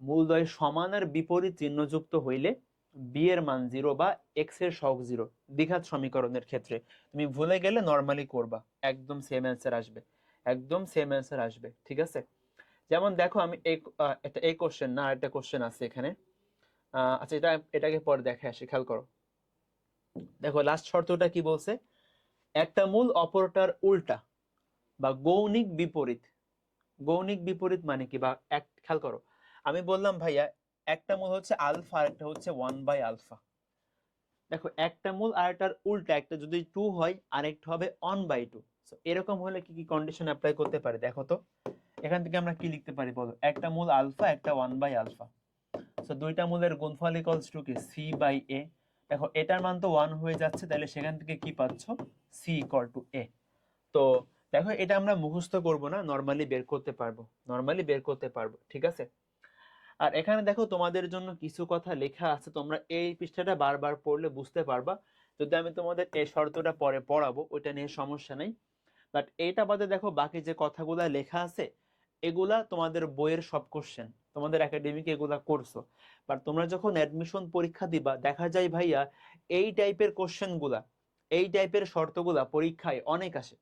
মূলদ্বয় সমান আর বিপরীত চিহ্ন যুক্ত হইলে বি এর মান 0 বা এক্স এর সহগ 0 দ্বিঘাত সমীকরণের ক্ষেত্রে। তুমি ভুলে গেলে নরমালি করবা, একদম সেম অ্যান্সার আসবে, একদম সেম অ্যান্সার আসবে, ঠিক আছে? যেমন দেখো, আমি এই কোশ্চেন না, একটা কোশ্চেন আছে এখানে। আচ্ছা, এটাকে পরে দেখে আসি, খেয়াল করো। দেখো লাস্ট শর্তটা কি বলছে? একটা মূল অপরটার উল্টা বা গৌণিক বিপরীত। গৌণিক বিপরীত মানে কি? বা এক, খেয়াল করো, আমি বললাম ভাইয়া একটা মূল হচ্ছে আলফা, আরেকটা হচ্ছে 1/α। দেখো একটা মূল আরেকটার উল্টা, একটা যদি 2 হয় আরেকটা হবে 1/2। এরকম হলে কি কি কন্ডিশন অ্যাপ্লাই করতে পারে দেখো তো। এখান থেকে আমরা কি লিখতে পারি বলো? একটা মূল আলফা, একটা 1/α, দুইটা মূলের গুণফল ইকুয়ালস টু কি? সি বাই এ। দেখো এটার মান তো 1 হয়ে যাচ্ছে, তাহলে সেখান থেকে কি পাচ্ছ? সি ইকুয়াল টু এ। তো দেখো এটা আমরা মুখস্থ করব না, নরমালি বের করতে পারবো, নরমালি বের করতে পারবো, ঠিক আছে? আর এখানে দেখো তোমাদের জন্য কিছু কথা লেখা আছে, তোমরা এই পৃষ্ঠাটা বারবার পড়লে বুঝতে পারবা। যদি আমি তোমাদের এই শর্তটা পরে পড়াবো, ওইটা নিয়ে সমস্যা নেই। বাট এইটা বাদে দেখো বাকি যে কথাগুলা লেখা আছে, এগুলা তোমাদের বইয়ের সব কোশ্চেন, তোমাদের একাডেমিকে এগুলা করছো। বাট তোমরা যখন অ্যাডমিশন পরীক্ষা দিবা, দেখা যায় ভাইয়া এই টাইপের কোশ্চেন গুলা, এই টাইপের শর্তগুলা পরীক্ষায় অনেক আসে।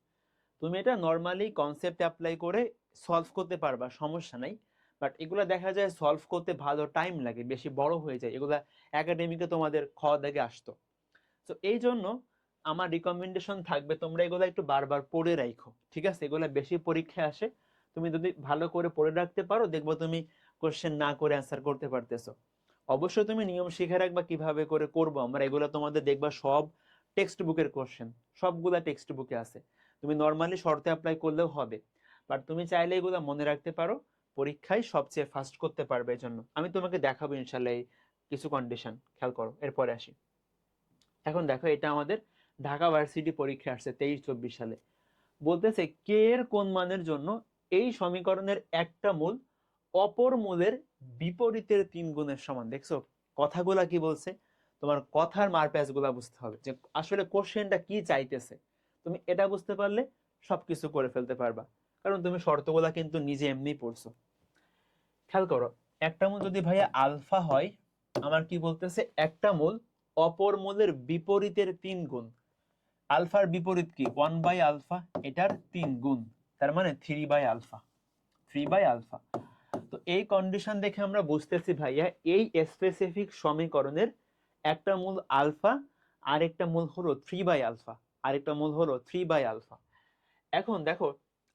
তুমি এটা নর্মালি কনসেপ্ট অ্যাপ্লাই করে সলভ করতে পারবা, সমস্যা নাই। বাট এগুলা দেখা যায় সলভ করতে ভালো টাইম লাগে, বেশি বড় হয়ে যায়, এগুলা একাডেমিকে তোমাদের খ দাগে আসতো। তো এই জন্য আমার রিকমেন্ডেশন থাকবে তোমরা এগুলো একটু বারবার পড়ে রাখো, ঠিক আছে? এগুলো বেশি পরীক্ষায় আসে, তুমি যদি ভালো করে পড়ে রাখতে পারো, দেখবো তুমি কোশ্চেন না করে অ্যান্সার করতে পারতেছো। অবশ্যই তুমি নিয়ম শিখে রাখবা কিভাবে করে করবো আমরা এগুলো, তোমাদের দেখবা সব টেক্সট বুকের কোশ্চেন, সবগুলা টেক্সট বুকে আছে। তুমি নর্মালি শর্তে অ্যাপ্লাই করলেও হবে, বাট তুমি চাইলে এগুলো মনে রাখতে পারো, পরীক্ষায় সবচেয়ে ফাস্ট করতে পারবে। এই জন্য আমি তোমাকে দেখাবো ইনশাল্লাহ এই কিছু কন্ডিশন, খেয়াল করো, এরপরে আসি। এখন দেখো এটা আমাদের ঢাকা ভার্সিটি পরীক্ষা আসছে 23-24 সালে। বলতেছে কে এর কোন মানের জন্য এই সমীকরণের একটা মূল অপর মূলের বিপরীতের 3 গুণের সমান। দেখছো কথাগুলা কি বলছে? তোমার কথার মারপ্যাচ গুলা বুঝতে হবে, যে আসলে কোশ্চেনটা কি চাইতেছে। তুমি এটা বুঝতে পারলে সবকিছু করে ফেলতে পারবা, কারণ তুমি শর্তগুলা কিন্তু নিজে এমনি পড়ছো। খেয়াল করো, একটা মূল যদি ভাইয়া আলফা হয়, আমার কি বলতেছে? একটা মূল অপর মূলের বিপরীতের 3 গুণ। আলফার বিপরীত কি? 1/α, এটার 3 গুণ, তার মানে 3/α, 3/α। তো এই কন্ডিশন দেখে আমরা বুঝতেছি ভাইয়া এই স্পেসিফিক সমীকরণের একটা মূল আলফা, আরেকটা মূল হলো 3/α, আরেকটা মূল হলো 3/α। এখন দেখো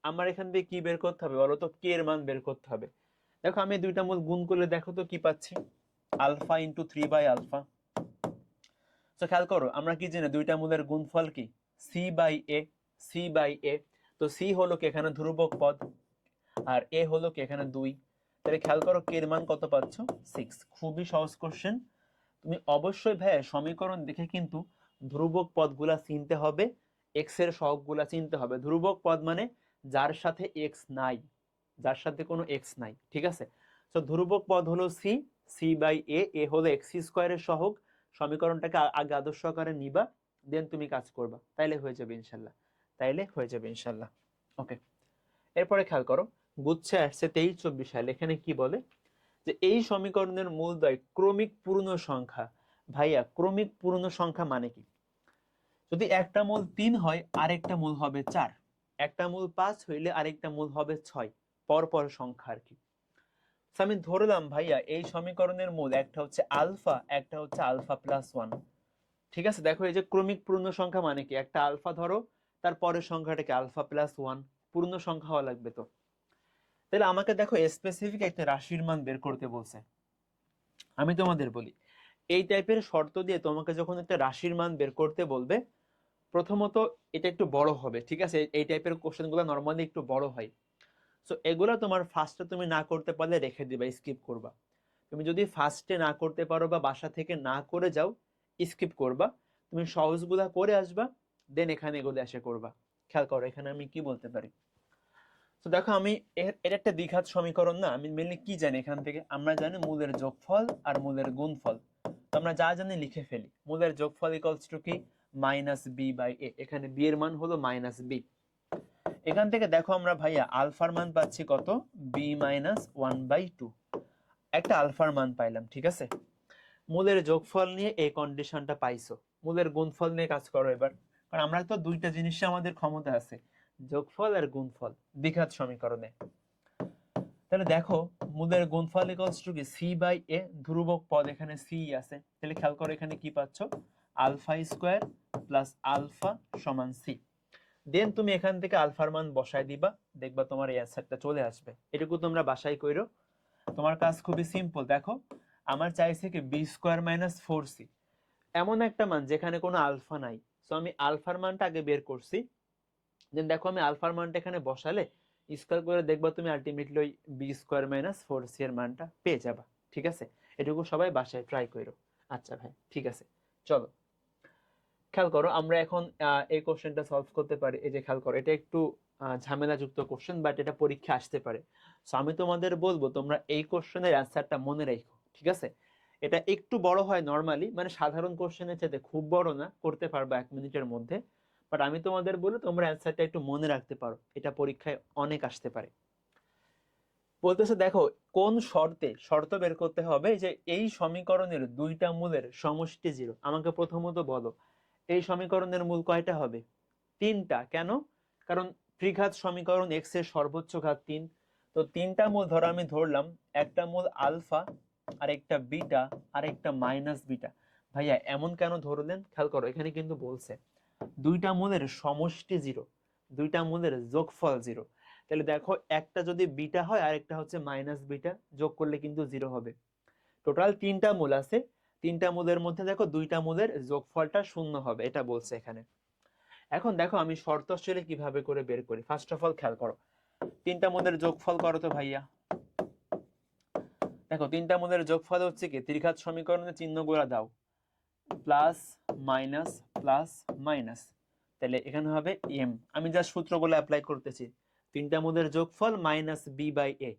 আমার এখান থেকে কি বের করতে হবে বলো তো, কে এর মান বের করতে হবে। দেখো আমি দুইটা মূল গুণ করলে দেখো তো কি পাচ্ছি, আলফা ইন্টু 3/α। তো খেয়াল করো আমরা কি জানি দুইটা মূলের গুণফল কি, c/a, c/a। তো c হলো কি এখানে ধ্রুবক পদ, আর a হলো কি এখানে 2। তাহলে খেয়াল করো কে এর মান কত পাচ্ছ, 6। খুবই সহজ কোশ্চেন। তুমি অবশ্যই ভাই সমীকরণ দেখে কিন্তু ধ্রুবক পদগুলা চিনতে হবে, এক্স এর সহগগুলা চিনতে হবে। ধ্রুবক পদ মানে যার সাথে এক্স নাই, যার সাথে কোনো এক্স নাই, ঠিক আছে। তো ধ্রুবক পদ হলো সি, c/a, এ হলো এক্স স্কোয়ারের সহগ। সমীকরণটাকে আগে আদর্শ আকারে নিবা, দেন তুমি কাজ করবা, তাইলে হয়ে যাবে ইনশাল্লাহ, তাইলে হয়ে যাবে ইনশাল্লাহ। ওকে, এরপরে খেয়াল করো গুচ্ছে আসছে 23-24 সাল। এখানে কি বলে যে এই সমীকরণের মূলদ্বয় ক্রমিক পূর্ণ সংখ্যা। ভাইয়া ক্রমিক পূর্ণ সংখ্যা মানে কি, যদি একটা মূল 3 হয় আরেকটা মূল হবে 4, একটা মূল 5 হইলে আরেকটা মূল হবে 6, পরপর সংখ্যা আর কি। আমি ধরলাম ভাইয়া এই সমীকরণের মূল একটা হচ্ছে আলফা, একটা হচ্ছে আলফা প্লাস 1, ঠিক আছে। দেখো এই যে ক্রমিক পূর্ণ সংখ্যা মানে কি, একটা আলফা ধরো, তার পরের সংখ্যাটাকে আলফা প্লাস 1, পূর্ণ সংখ্যা হওয়া লাগবে। তো তাহলে আমাকে দেখো স্পেসিফিক একটা রাশির মান বের করতে বলছে। আমি তোমাদের বলি এই টাইপের শর্ত দিয়ে তোমাকে যখন একটা রাশির মান বের করতে বলবে, প্রথমত এটা একটু বড় হবে, ঠিক আছে। এই টাইপের কোশ্চেনগুলো নর্মালি একটু বড় হয়। সো এগুলো তোমার ফার্স্টে তুমি না করতে পারলে রেখে দিবা, স্কিপ করবা। তুমি যদি ফার্স্টে না করতে পারো বা বাসা থেকে না করে যাও, স্কিপ করবা। তুমি সহজগুলা করে আসবা, দেন এখানে এগুলো এসে করবা। খেয়াল করো এখানে আমি কি বলতে পারি। তো দেখো আমি এটা একটা দ্বিঘাত সমীকরণ না, আমি মেনলি কি জানি এখান থেকে, আমরা জানি মূলের যোগফল আর মূলের গুণফল। তো আমরা যা জানি লিখে ফেলি, মূলের যোগফল ইকুয়ালস টু কি, -b/a। এখানে b এর মান হলো -b। এখান থেকে দেখো আমরা ভাইয়া আলফার মান পাচ্ছি কত, b-1/2। একটা আলফার মান পাইলাম, ঠিক আছে। মূলের যোগফল নিয়ে এই কন্ডিশনটা পাইছো, মূলের গুণফল নিয়ে কাজ করো এবার। কারণ আমরা তো দুইটা জিনিসে আমাদের ক্ষমতা আছে, যোগফল আর গুণফল, দ্বিঘাত সমীকরণে। তাহলে দেখো মূলের গুণফল ইকুয়ালস টু কি, c/a, ধ্রুবক পদ এখানে c আছে। তাহলে খেয়াল করো এখানে কি পাচ্ছ, আলফা স্কোয়ার প্লাস আলফা সমান c। দেন তুমি এখান থেকে আলফার মান বসায় দিবা, দেখবা তোমার এই অ্যান্সারটা চলে আসবে। এটুকু তোমরা বাসায় কইরো, তোমার কাজ খুবই সিম্পল। দেখো আমার চাইছে কি b² - 4c, এমন একটা মান যেখানে কোনো আলফা নাই। সো আমি আলফার মানটা আগে বের করছি, দেন দেখো আমি আলফার মানটা এখানে বসালে স্কোয়ার করে দেখবা তুমি আলটিমেটলি ওই b² - 4c এর মানটা পেয়ে যাবা, ঠিক আছে। এটুকু সবাই বাসায় ট্রাই করো। আচ্ছা ভাই ঠিক আছে, চলো খেয়াল করো আমরা এখন এই কোশ্চেনটা সলভ করতে পারি। এই যে খেয়াল করো এটা একটু ঝামেলাযুক্ত কোশ্চেন, বাট এটা পরীক্ষা আসতে পারে। সো আমি তোমাদের বলবো তোমরা এই কোশ্চেনের অ্যান্সারটা মনে রাখো, ঠিক আছে। এটা একটু বড় হয় নর্মালি, মানে সাধারণ কোশ্চেনের চাইতে খুব বড় না, করতে পারবা 1 মিনিটের মধ্যে। বাট আমি তোমাদের বলি তোমরা অ্যান্সারটা একটু মনে রাখতে পারো, এটা পরীক্ষায় অনেক আসতে পারে। বলতেছে দেখো কোন শর্তে, শর্ত বের করতে হবে যে এই সমীকরণের দুইটা মূলের সমষ্টি 0। আমাকে প্রথমত বলো এই সমীকরণের মূল কয়টা হবে, 3টা। কেন, কারণ ত্রিঘাত সমীকরণ এক্স এর সর্বোচ্চ ঘাত 3। তো 3টা মূল ধরো আমি ধরলাম, একটা মূল আলফা, আরেকটা বিটা, আরেকটা -বিটা। ভাইয়া এমন কেন ধরলেন, খেয়াল করো এখানে কিন্তু বলছে দুইটা মূলের সমষ্টি 0, দুইটা মূলের যোগফল 0। তাহলে দেখো একটা যদি বিটা হয় আরেকটা হচ্ছে -বিটা, যোগ করলে কিন্তু 0 হবে। টোটাল 3টা মূল আছে, 3টা মূলের মধ্যে দেখো দুইটা মূলের যোগফলটা 0 হবে, এটা বলছে এখানে। এখন দেখো আমি শর্ত আসলে কিভাবে করে বের করি। ফার্স্ট অফ অল খেয়াল করো 3টা মূলের যোগফল করো তো ভাইয়া। দেখো 3টা মূলের যোগফল হচ্ছে কি, ত্রিঘাত সমীকরণের চিহ্নগুলো দাও, প্লাস মাইনাস প্লাস মাইনাস। তাহলে এখানে হবে এম, আমি যা সূত্রগুলো অ্যাপ্লাই করতেছি, 3টা মূলের যোগফল -b/a।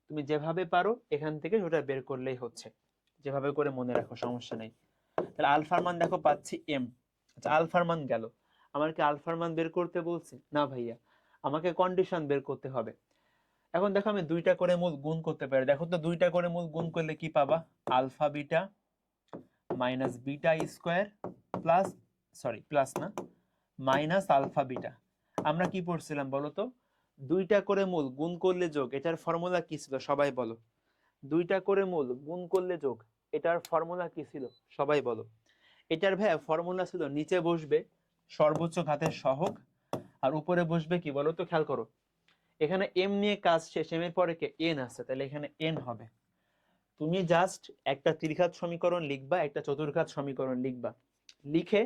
তুমি যেভাবে পারো এখান থেকে ওটা বের করলেই হচ্ছে, যেভাবে করে মনে রাখো সমস্যা নেই। তাহলে আলফার মান দেখো পাচ্ছি এম। আচ্ছা আলফার মান গেল, আমার কি আলফার মান বের করতে বলছে না ভাইয়া, আমাকে কন্ডিশন বের করতে হবে। এখন দেখো আমি দুইটা করে মূল গুণ করতে পারি। দেখো তো দুইটা করে মূল গুণ করলে কি পাবা, alpha beta minus beta square plus, sorry plus না, মাইনাস আলফা বিটা। আমরা কি পড়ছিলাম বলো তো, দুইটা করে মূল গুণ করলে যোগ, এটার ফর্মুলা কি ছিল সবাই বলো। দুইটা করে মূল গুণ করলে যোগ, এটার ফর্মুলা কি ছিল সবাই বলো। এটার ভাইয়া ফর্মুলা ছিল নিচে বসবে সর্বোচ্চ ঘাতের সহগ আর উপরে বসবে কি বলতো, খেয়াল করো এখানে এম নিয়ে কাজ শেষ, এম এর পরে কে এন আছে, তাহলে এখানে এন হবে। তুমি জাস্ট একটা ত্রিঘাত সমীকরণ লিখবা, একটা চতুর্ঘাত সমীকরণ লিখবা, লিখে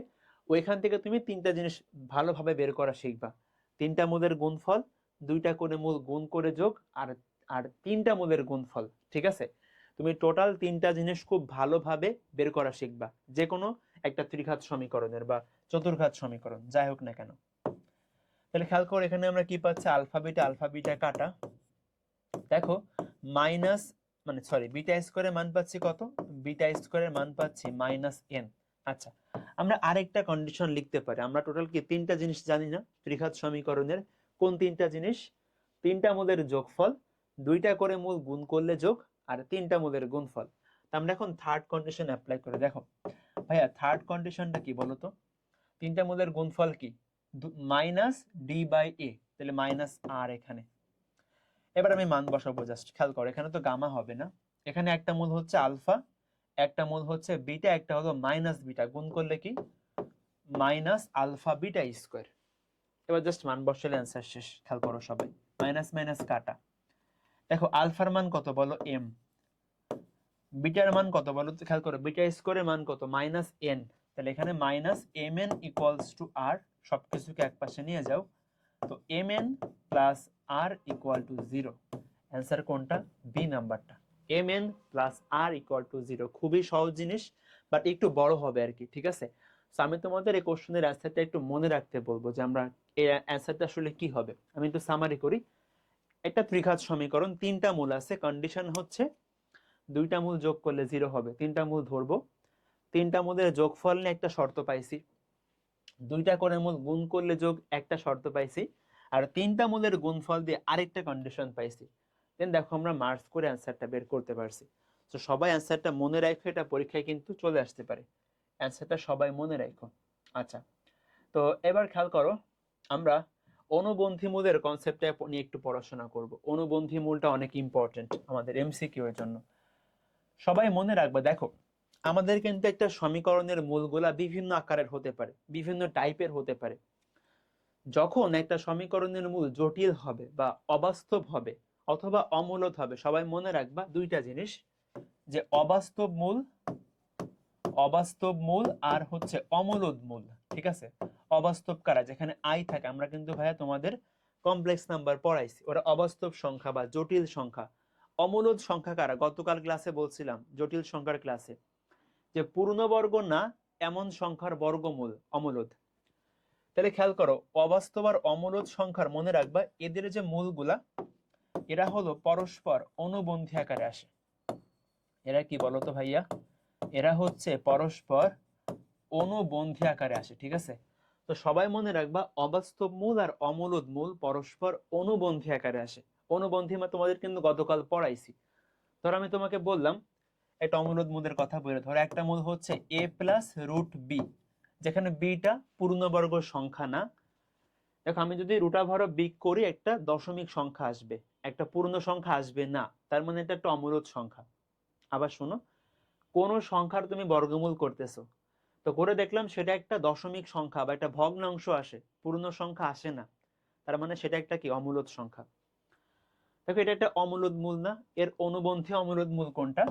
ওইখান থেকে তুমি তিনটা জিনিস ভালোভাবে বের করা শিখবা। তিনটা মূলের গুণফল, দুইটা করে মূল গুণ করে যোগ, আর আর তিনটা মূলের গুণফল, ঠিক আছে? তুমি টোটাল তিনটা জিনিস খুব ভালোভাবে বের করা শিখবা, যে কোনো একটা ত্রিঘাত সমীকরণের বা চতুর্ঘাত সমীকরণ যাই হোক না কেন। তাহলে খেয়াল করো এখানে আমরা কি পাচ্ছি, আলফা বিটা কাটা, দেখো মাইনাস মানে সরি বিটা স্কোয়ারের মান পাচ্ছি কত, বিটা স্কোয়ারের মান পাচ্ছি মাইনাস এন। আচ্ছা, আমরা আরেকটা কন্ডিশন লিখতে পারি, আমরা টোটাল কি তিনটা জিনিস জানি না ত্রিঘাত সমীকরণের, কোন তিনটা জিনিস? তিনটা মূলের যোগফল, দুইটা করে মূল গুণ করলে যোগ, আর তিনটা মূলের গুণফল। তা আমরা এখন থার্ড কন্ডিশন অ্যাপ্লাই করে দেখো ভাইয়া, থার্ড কন্ডিশনটা কি বলতো? তিনটা মূলের গুণফল কি, মাইনাস ডি বাই এ, তাহলে মাইনাস আর এখানে। এবার আমি মান বসাবো, জাস্ট খেয়াল করো এখানে তো গামা হবে না, এখানে একটা মূল হচ্ছে আলফা, একটা মূল হচ্ছে বিটা, একটা হলো মাইনাস বিটা, গুণ করলে কি মাইনাস আলফা বিটা স্কোয়ার। এবার জাস্ট মান বসালে অ্যান্সার শেষ। খেয়াল করো সবাই, মাইনাস মাইনাস কাটা, দেখো আলফার মান কত বলো এম, বিটার মান কত বলো, খেয়াল করো বিটা স্কোয়ারের মান কত মাইনাস এন, তাহলে এখানে minus M N equals to R, সবকিছুকে এক পাশে নিয়ে যাও, তো M N plus R equal to zero. Answer কোনটা? বি নাম্বারটা, M N plus R equal to zero. খুবই সহজ জিনিস, বাট একটু বড় হবে আর কি, ঠিক আছে? সো আমি তোমাদের এই কোশ্চেনের অ্যান্সারটা একটু মনে রাখতে বলবো, যে আমরা এই অ্যান্সারটা আসলে কি হবে। আমি একটু সামারি করি, একটা ত্রিঘাত সমীকরণ, তিনটা মূল আছে, কন্ডিশন হচ্ছে দুইটা মূল যোগ করলে জিরো হবে, তিনটা মূল ধরবো, তিনটা মূলের যোগফল নিয়ে একটা শর্ত পাইছি, দুইটা করে মূল গুণ করলে যোগ একটা শর্ত পাইছি, আর তিনটা মূলের গুণফল দিয়ে আরেকটা কন্ডিশন পাইছি। দেন দেখো আমরা মার্কস করে অ্যান্সারটা বের করতে পারছি। তো সবাই অ্যান্সারটা মনে রাখো, এটা পরীক্ষায় কিন্তু চলে আসতে পারে, অ্যান্সারটা সবাই মনে রাখো। আচ্ছা, তো এবার খেয়াল করো আমরা অনুবন্ধী মূলের কনসেপ্টটা নিয়ে একটু পড়াশোনা করব। অনুবন্ধী মূলটা অনেক ইম্পর্টেন্ট আমাদের এমসিকিউ এর জন্য, সবাই মনে রাখবে। দেখো আমাদের কিন্তু একটা সমীকরণের মূলগুলা বিভিন্ন আকারের হতে পারে, বিভিন্ন টাইপের হতে পারে। যখন একটা সমীকরণের মূল জটিল হবে বা অবাস্তব হবে অথবা অমূলদ হবে, সবাই মনে রাখবা দুইটা জিনিস, যে অবাস্তব মূল আর হচ্ছে অমূলদ মূল, ঠিক আছে? অবাস্তব কারা, যেখানে আই থাকে, আমরা কিন্তু ভাইয়া তোমাদের কমপ্লেক্স নাম্বার পড়াইছি, ওরা অবাস্তব সংখ্যা বা জটিল সংখ্যা। অমূলদ সংখ্যা কারা, গতকাল ক্লাসে বলছিলাম জটিল সংখ্যার ক্লাসে, যে পূর্ণবর্গ না এমন সংখ্যার বর্গমূল অমূলদ। তাহলে খেয়াল করো অবাস্তব আর অমূলদ সংখ্যার মনে রাখবা এদের যে মূলগুলা, এরা হলো পরস্পর অনুবন্ধী আকারে আসে। এরা কি বলতো ভাইয়া, এরা হচ্ছে পরস্পর অনুবন্ধী আকারে আসে, ঠিক আছে? তো সবাই মনে রাখবা অবাস্তব মূল আর অমূলদ মূল পরস্পর অনুবন্ধী আকারে আসে। অনুবন্ধী তোমাদের কিন্তু গতকাল পড়াইছি। ধর আমি তোমাকে বললাম একটা অমূলদ মূলের কথা বলে, ধরো একটা মূল হচ্ছে a প্লাস রুট বি, যেখানে বিটা পূর্ণবর্গ সংখ্যা না। দেখো আমি যদি রুটাভার বি করি একটা দশমিক সংখ্যা আসবে, একটা পূর্ণ সংখ্যা আসবে না, তার মানে এটা একটা অমূলদ সংখ্যা। আবার শোনো, কোন সংখ্যার তুমি বর্গমূল করতেছো, তো করে দেখলাম সেটা একটা দশমিক সংখ্যা বা একটা ভগ্নাংশ আসে, পূর্ণ সংখ্যা আসে না, তার মানে সেটা একটা কি অমূলদ সংখ্যা। দেখো এটা একটা অমূলদ মূল না, এর অনুবন্ধী অমূলদ মূল কোনটা,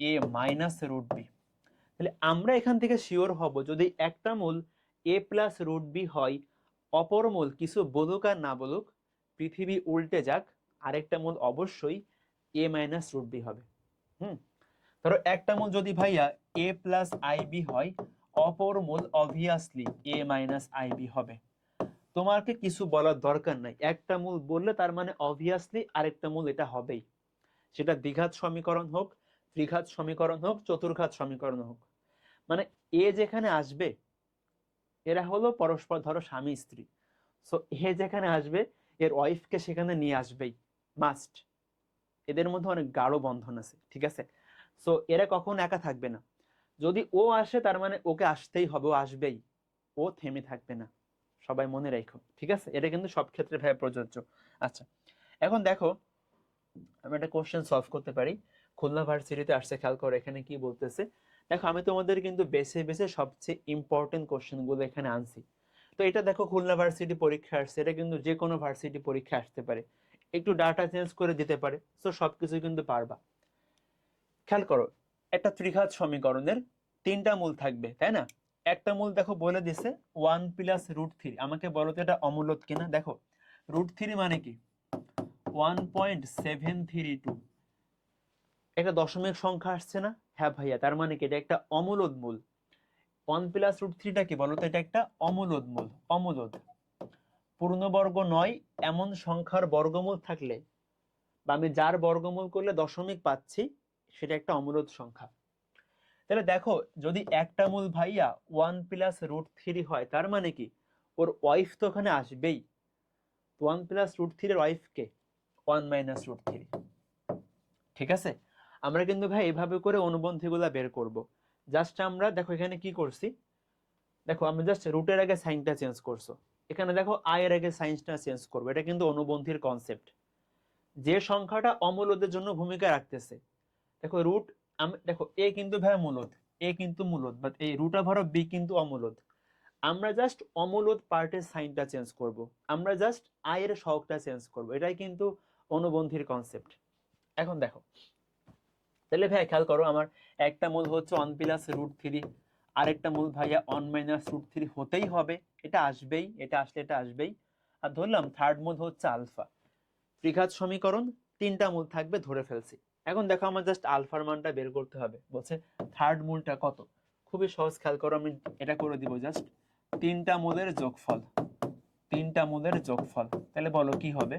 a মাইনাস রুট বি। তাহলে আমরা এখান থেকে শিওর হব যদি একটা মূল a প্লাস রুট বি হয়, অপর মূল কিছু বলুক আর না বলুক, পৃথিবী উল্টে যাক, আরেকটা মূল অবশ্যই a মাইনাস রুট বি হবে। ধরো একটা মূল যদি ভাইয়া a প্লাস আইবি হয়, অপর মূল অবভিয়াসলি a মাইনাস আইবি হবে। তোমাকে কিছু বলার দরকার নাই, একটা মূল বললে তার মানে অবভিয়াসলি আরেকটা মূল এটা হবেই, সেটা দ্বিঘাত সমীকরণ হোক, ত্রিঘাত সমীকরণ হোক, চতুর্ঘাত সমীকরণ হোক। মানে এ যেখানে আসবে এরা হলো পরস্পর ধরো স্বামী স্ত্রী, সো এ যেখানে আসবে এর ওয়াইফকে সেখানে নিয়ে আসবেই, মাস্ট। এদের মধ্যে অনেক গাঢ় বন্ধন আছে, ঠিক আছে? সো এরা কখনো একা থাকবে না, যদি ও আসে তার মানে ওকে আসতেই হবে, ও আসবেই, ও থেমে থাকবে না। সবাই মনে রাখো, ঠিক আছে? এটা কিন্তু সব ক্ষেত্রে ভাই প্রযোজ্য। আচ্ছা, এখন দেখো আমরা একটা কোশ্চেন সলভ করতে পারি, খুলনা ভার্সিটিতে আসছে, খেয়াল করো এখানে কি বলতেছে, দেখো আমি তোমাদের কিন্তু বেছে বেছে সবচেয়ে ইম্পর্টেন্ট কোশ্চেনগুলো এখানে আনছি। তো এটা দেখো খুলনা ভার্সিটি পরীক্ষা আসছে, এটা কিন্তু যে কোনো ভার্সিটি পরীক্ষা আসতে পারে, একটু ডাটা চেঞ্জ করে দিতে পারে, তো সবকিছু কিন্তু পারবা। খেয়াল করো, একটা ত্রিঘাত সমীকরণের তিনটা মূল থাকবে, তাই না? একটা মূল দেখো বলে দিছে 1 + √3। আমাকে বলো তো এটা অমূলদ কিনা। দেখো √3 মানে কি 1.732, একটা দশমিক সংখ্যা আসছে না? হ্যাঁ ভাইয়া, তার মানে কি এটা একটা অমূলদ মূল। 1 + √3টা কি বলতো? এটা একটা অমূলদ মূল। অমূলদ পূর্ণবর্গ নয় এমন সংখ্যার বর্গমূল থাকলে, বা আমি যার বর্গমূল করলে দশমিক পাচ্ছি, সেটা একটা অমূলদ সংখ্যা। তাহলে দেখো, যদি একটা মূল ভাইয়া 1 + √3 হয়, তার মানে কি ওর ওয়াইফ তো ওখানে আসবেই। 1 + √3 এর ওয়াইফ কে? 1 - √3। ঠিক আছে, আমরা কিন্তু ভাই এভাবে করে অনুবন্ধীগুলা বের করব। জাস্ট আমরা দেখো এখানে কি করছি, দেখো আমরা জাস্ট রুটের আগে সাইনটা চেঞ্জ করছো, এখানে দেখো আই এর আগে সাইনটা চেঞ্জ করবো। এটা কিন্তু অনুবন্ধীর কনসেপ্ট। যে সংখ্যাটা অমূলদের জন্য ভূমিকা রাখতেছে, দেখো রুট, দেখো এ কিন্তু ভাই মূলদ, এ কিন্তু মূলদ, বাট এই রুট ওভার অফ বি কিন্তু অমূলদ। আমরা জাস্ট অমূলদ পার্টের সাইনটা চেঞ্জ করব, আমরা জাস্ট আই এর সহগটা চেঞ্জ করব, এটাই কিন্তু অনুবন্ধীর কনসেপ্ট। এখন দেখো, তাহলে ভাই খেয়াল করো, আমার একটা মূল হচ্ছে 1 + √3, আরেকটা মূল ভাইয়া 1 - √3 হতেই হবে, এটা আসবেই, এটা আসলে এটা আসবেই। আর ধরলাম থার্ড মূল হচ্ছে আলফা। ত্রিঘাত সমীকরণ, তিনটা মূল থাকবে ধরে ফেলছি। এখন দেখো আমার জাস্ট আলফার মানটা বের করতে হবে। বলছে থার্ড মূলটা কত? খুবই সহজ, খেয়াল করো, আমি এটা করে দিব জাস্ট তিনটা মূলের যোগফল। তিনটা মূলের যোগফল, তাহলে বলো কি হবে?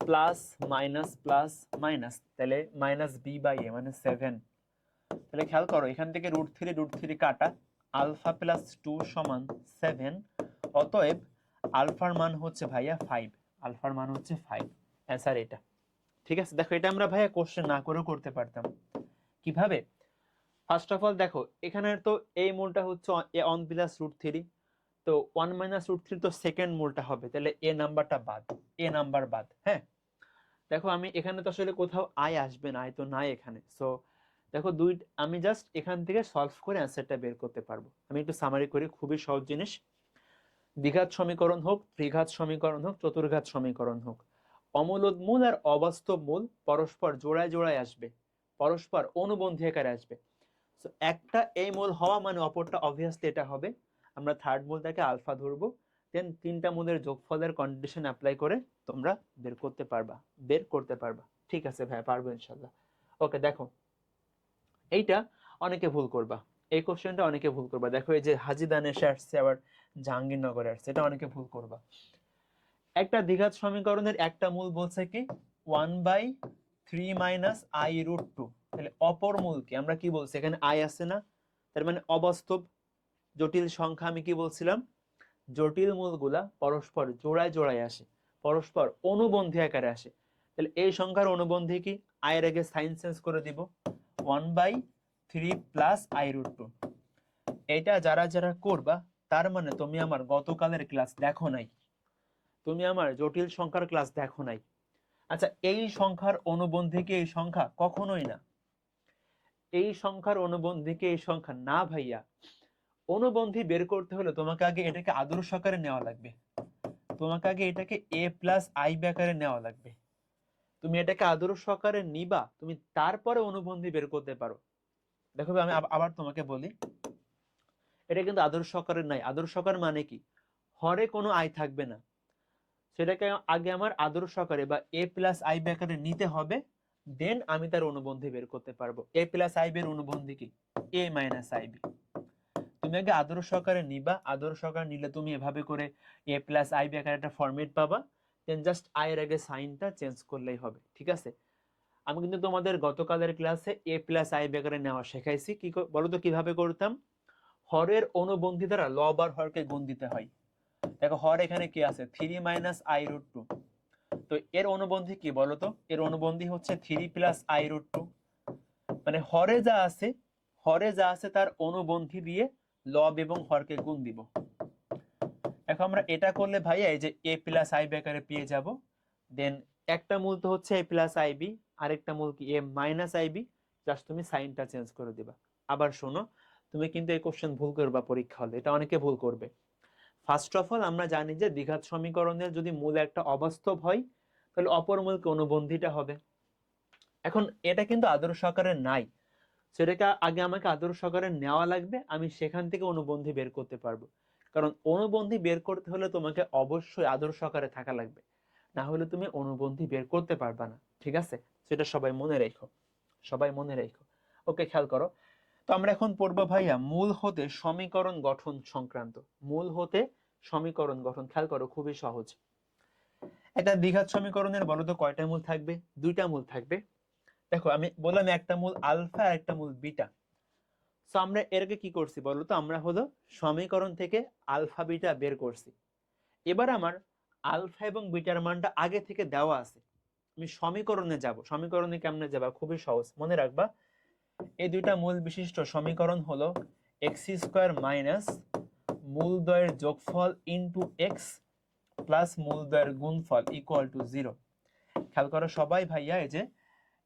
প্লাস মাইনাস প্লাস মাইনাস, তাহলে -b/a মানে 7। তাহলে খেয়াল করো, এখান থেকে √3 কাটা, আলফা প্লাস 2 সমান 7। অতএব আলফার মান হচ্ছে ভাইয়া 5। আলফার মান হচ্ছে 5, অ্যান্সার এটা। ঠিক আছে, দেখো এটা আমরা ভাইয়া কোশ্চেন না করেও করতে পারতাম। কিভাবে? ফার্স্ট অফ অল দেখো, এখানে তো এই মূলটা হচ্ছে 1 + √3, তো 1 - √3 তো সেকেন্ড মূলটা হবে, তাহলে এ নাম্বারটা বাদ, এ নাম্বার বাদ। হ্যাঁ, দেখো আমি এখানে তো আসলে কোথাও আই আসবে না, আই তো নাই এখানে। সো দেখো আমি জাস্ট এখান থেকে সলভ করে অ্যান্সারটা বের করতে পারবো। আমি একটু সামারি করি, খুবই সহজ জিনিস। দ্বিঘাত সমীকরণ হোক, ত্রিঘাত সমীকরণ হোক, চতুর্ঘাত সমীকরণ হোক, অমূলদ মূল আর অবাস্তব মূল পরস্পর জোড়ায় জোড়ায় আসবে, পরস্পর অনুবন্ধী আকারে আসবে। সো একটা এই মূল হওয়া মানে অপরটা অবভিয়াসলি এটা হবে। আমরা থার্ড মূলটাকে আলফা ধরবো, দেন তিনটা মূলের যোগফলের কন্ডিশন অ্যাপ্লাই করে তোমরা বের করতে পারবা। ঠিক আছে ভাই, পারবো ইনশাল্লাহ। ওকে, দেখো এইটা অনেকে ভুল করবা, এই কোশ্চেনটা অনেকে ভুল করবা। দেখো এই যে হাজী দানেশে আসছে, আবার জাহাঙ্গীরনগরে আসছে, এটা অনেকে ভুল করবা। একটা দ্বিঘাত সমীকরণের একটা মূল বলছে কি 1/3 - i√2। তাহলে অপর মূলকে আমরা কি বলছি? এখানে আই আছে না, তার মানে অবাস্তব জটিল সংখ্যা। আমি কি বলছিলাম? জটিল মূলগুলা পরস্পর জোড়ায় জোড়ায় আসে, পরস্পর অনুবন্ধী আকারে আসে। তাহলে এই সংখ্যার অনুবন্ধী কি? আই এর আগে সাইন চেঞ্জ করে দিব, 1/3 + i√2। এটা যারা যারা করবা, তার মানে তুমি আমার গতকালের ক্লাস দেখো নাই, তুমি আমার জটিল সংখ্যার ক্লাস দেখো নাই। আচ্ছা, এই সংখ্যার অনুবন্ধী কি এই সংখ্যা? কখনোই না। এই সংখ্যার অনুবন্ধী কি এই সংখ্যা? না ভাইয়া। অনুবন্ধী বের করতে হলে তোমাকে আগে এটাকে আদর্শ আকারে নেওয়া লাগবে, তোমাকে আগে এটাকে a + i আকারে নেওয়া লাগবে। তুমি এটাকে আদর্শ আকারে নিবা, তুমি তারপরে অনুবন্ধী বের করতে পারো। দেখো আমি আবার তোমাকে বলি, এটা কিন্তু আদর্শ আকারে নাই। আদর্শ আকার মানে কি? হরে কোনো আই থাকবে না, সেটাকে আগে আমার আদর্শ আকারে বা a + i আকারে নিতে হবে, দেন আমি তার অনুবন্ধী বের করতে পারবো। a + i এর অনুবন্ধী কি? a - ib। তুমি আগে আদর্শ আকারে নিবা, আদর্শ আকারে নিলে তুমি এভাবে করে a + i আকারে একটা ফরম্যাট পাবা, দেন জাস্ট আই এর আগে সাইনটা চেঞ্জ করলেই হবে। ঠিক আছে, আমি কিন্তু তোমাদের গতকালের ক্লাসে a + i আকারে নেওয়া শেখাইছি। কি বলো তো কিভাবে করতাম? হরের অনুবন্ধী দ্বারা লব আর হরকে গুণ দিতে হয়। দেখো হর এখানে কি আছে? 3 - i√2। তো এর অনুবন্ধী কি বলতো? এর অনুবন্ধী হচ্ছে 3 + i√2। মানে হরে যা আছে, হরে যা আছে তার অনুবন্ধী দিয়ে লব এবং হরকে গুণ দিব। দেখো আমরা এটা করলে ভাইয়া এই যে a + i আকারে পেয়ে যাব। দেন একটা মূল তো হচ্ছে a + ib, আরেকটা মূল কি a - ib, জাস্ট তুমি সাইনটা চেঞ্জ করে দিবা। আবার শোনো, তুমি কিন্তু এই কোশ্চেন ভুল করবা পরীক্ষা হলে, এটা অনেকে ভুল করবে। ফার্স্ট অফ অল আমরা জানি যে দ্বিঘাত সমীকরণের যদি মূল একটা অবাস্তব হয় তাহলে অপর মূলকে অনুবন্ধীটা হবে। এখন এটা কিন্তু আদর্শ আকারে নাই, সেটাকে আগে আমাকে আদর্শ আকারে নেওয়া লাগবে, আমি সেখান থেকে অনুবন্ধী বের করতে পারবো। কারণ অনুবন্ধী বের করতে হলে তোমাকে অবশ্যই আদর্শ আকারে থাকা লাগবে, না হলে তুমি অনুবন্ধী বের করতে পারবা না। ঠিক আছে, সেটা সবাই মনে রেখো, সবাই মনে রেখো। ওকে, খেয়াল করো। তো আমরা এখন পড়বো ভাইয়া মূল হতে সমীকরণ গঠন সংক্রান্ত। মূল হতে সমীকরণ গঠন, খেয়াল করো, খুবই সহজ। একটা দ্বিঘাত সমীকরণের বলো তো কয়টা মূল থাকবে? দুইটা মূল থাকবে। দেখো আমি বললাম একটা মূল আলফা আর একটা মূল বিটা। সো আমরা এরকে কি করছি বলতো, আমরা হলো সমীকরণ থেকে আলফা বিটা বের করছি। এবার আমার আলফা এবং বিটার মানটা আগে থেকে দেওয়া আছে, আমি সমীকরণে যাব। সমীকরণে কেমনে যাবা? খুবই সহজ, মনে রাখবা এই দুইটা মূল বিশিষ্ট সমীকরণ হলো এক্স স্কোয়ার মাইনাস মূলদ্বয়ের যোগফল ইন্টু এক্স প্লাস মূলদ্বয়ের গুণফল ইকুয়াল টু 0। খেয়াল করো সবাই ভাইয়া, এই যে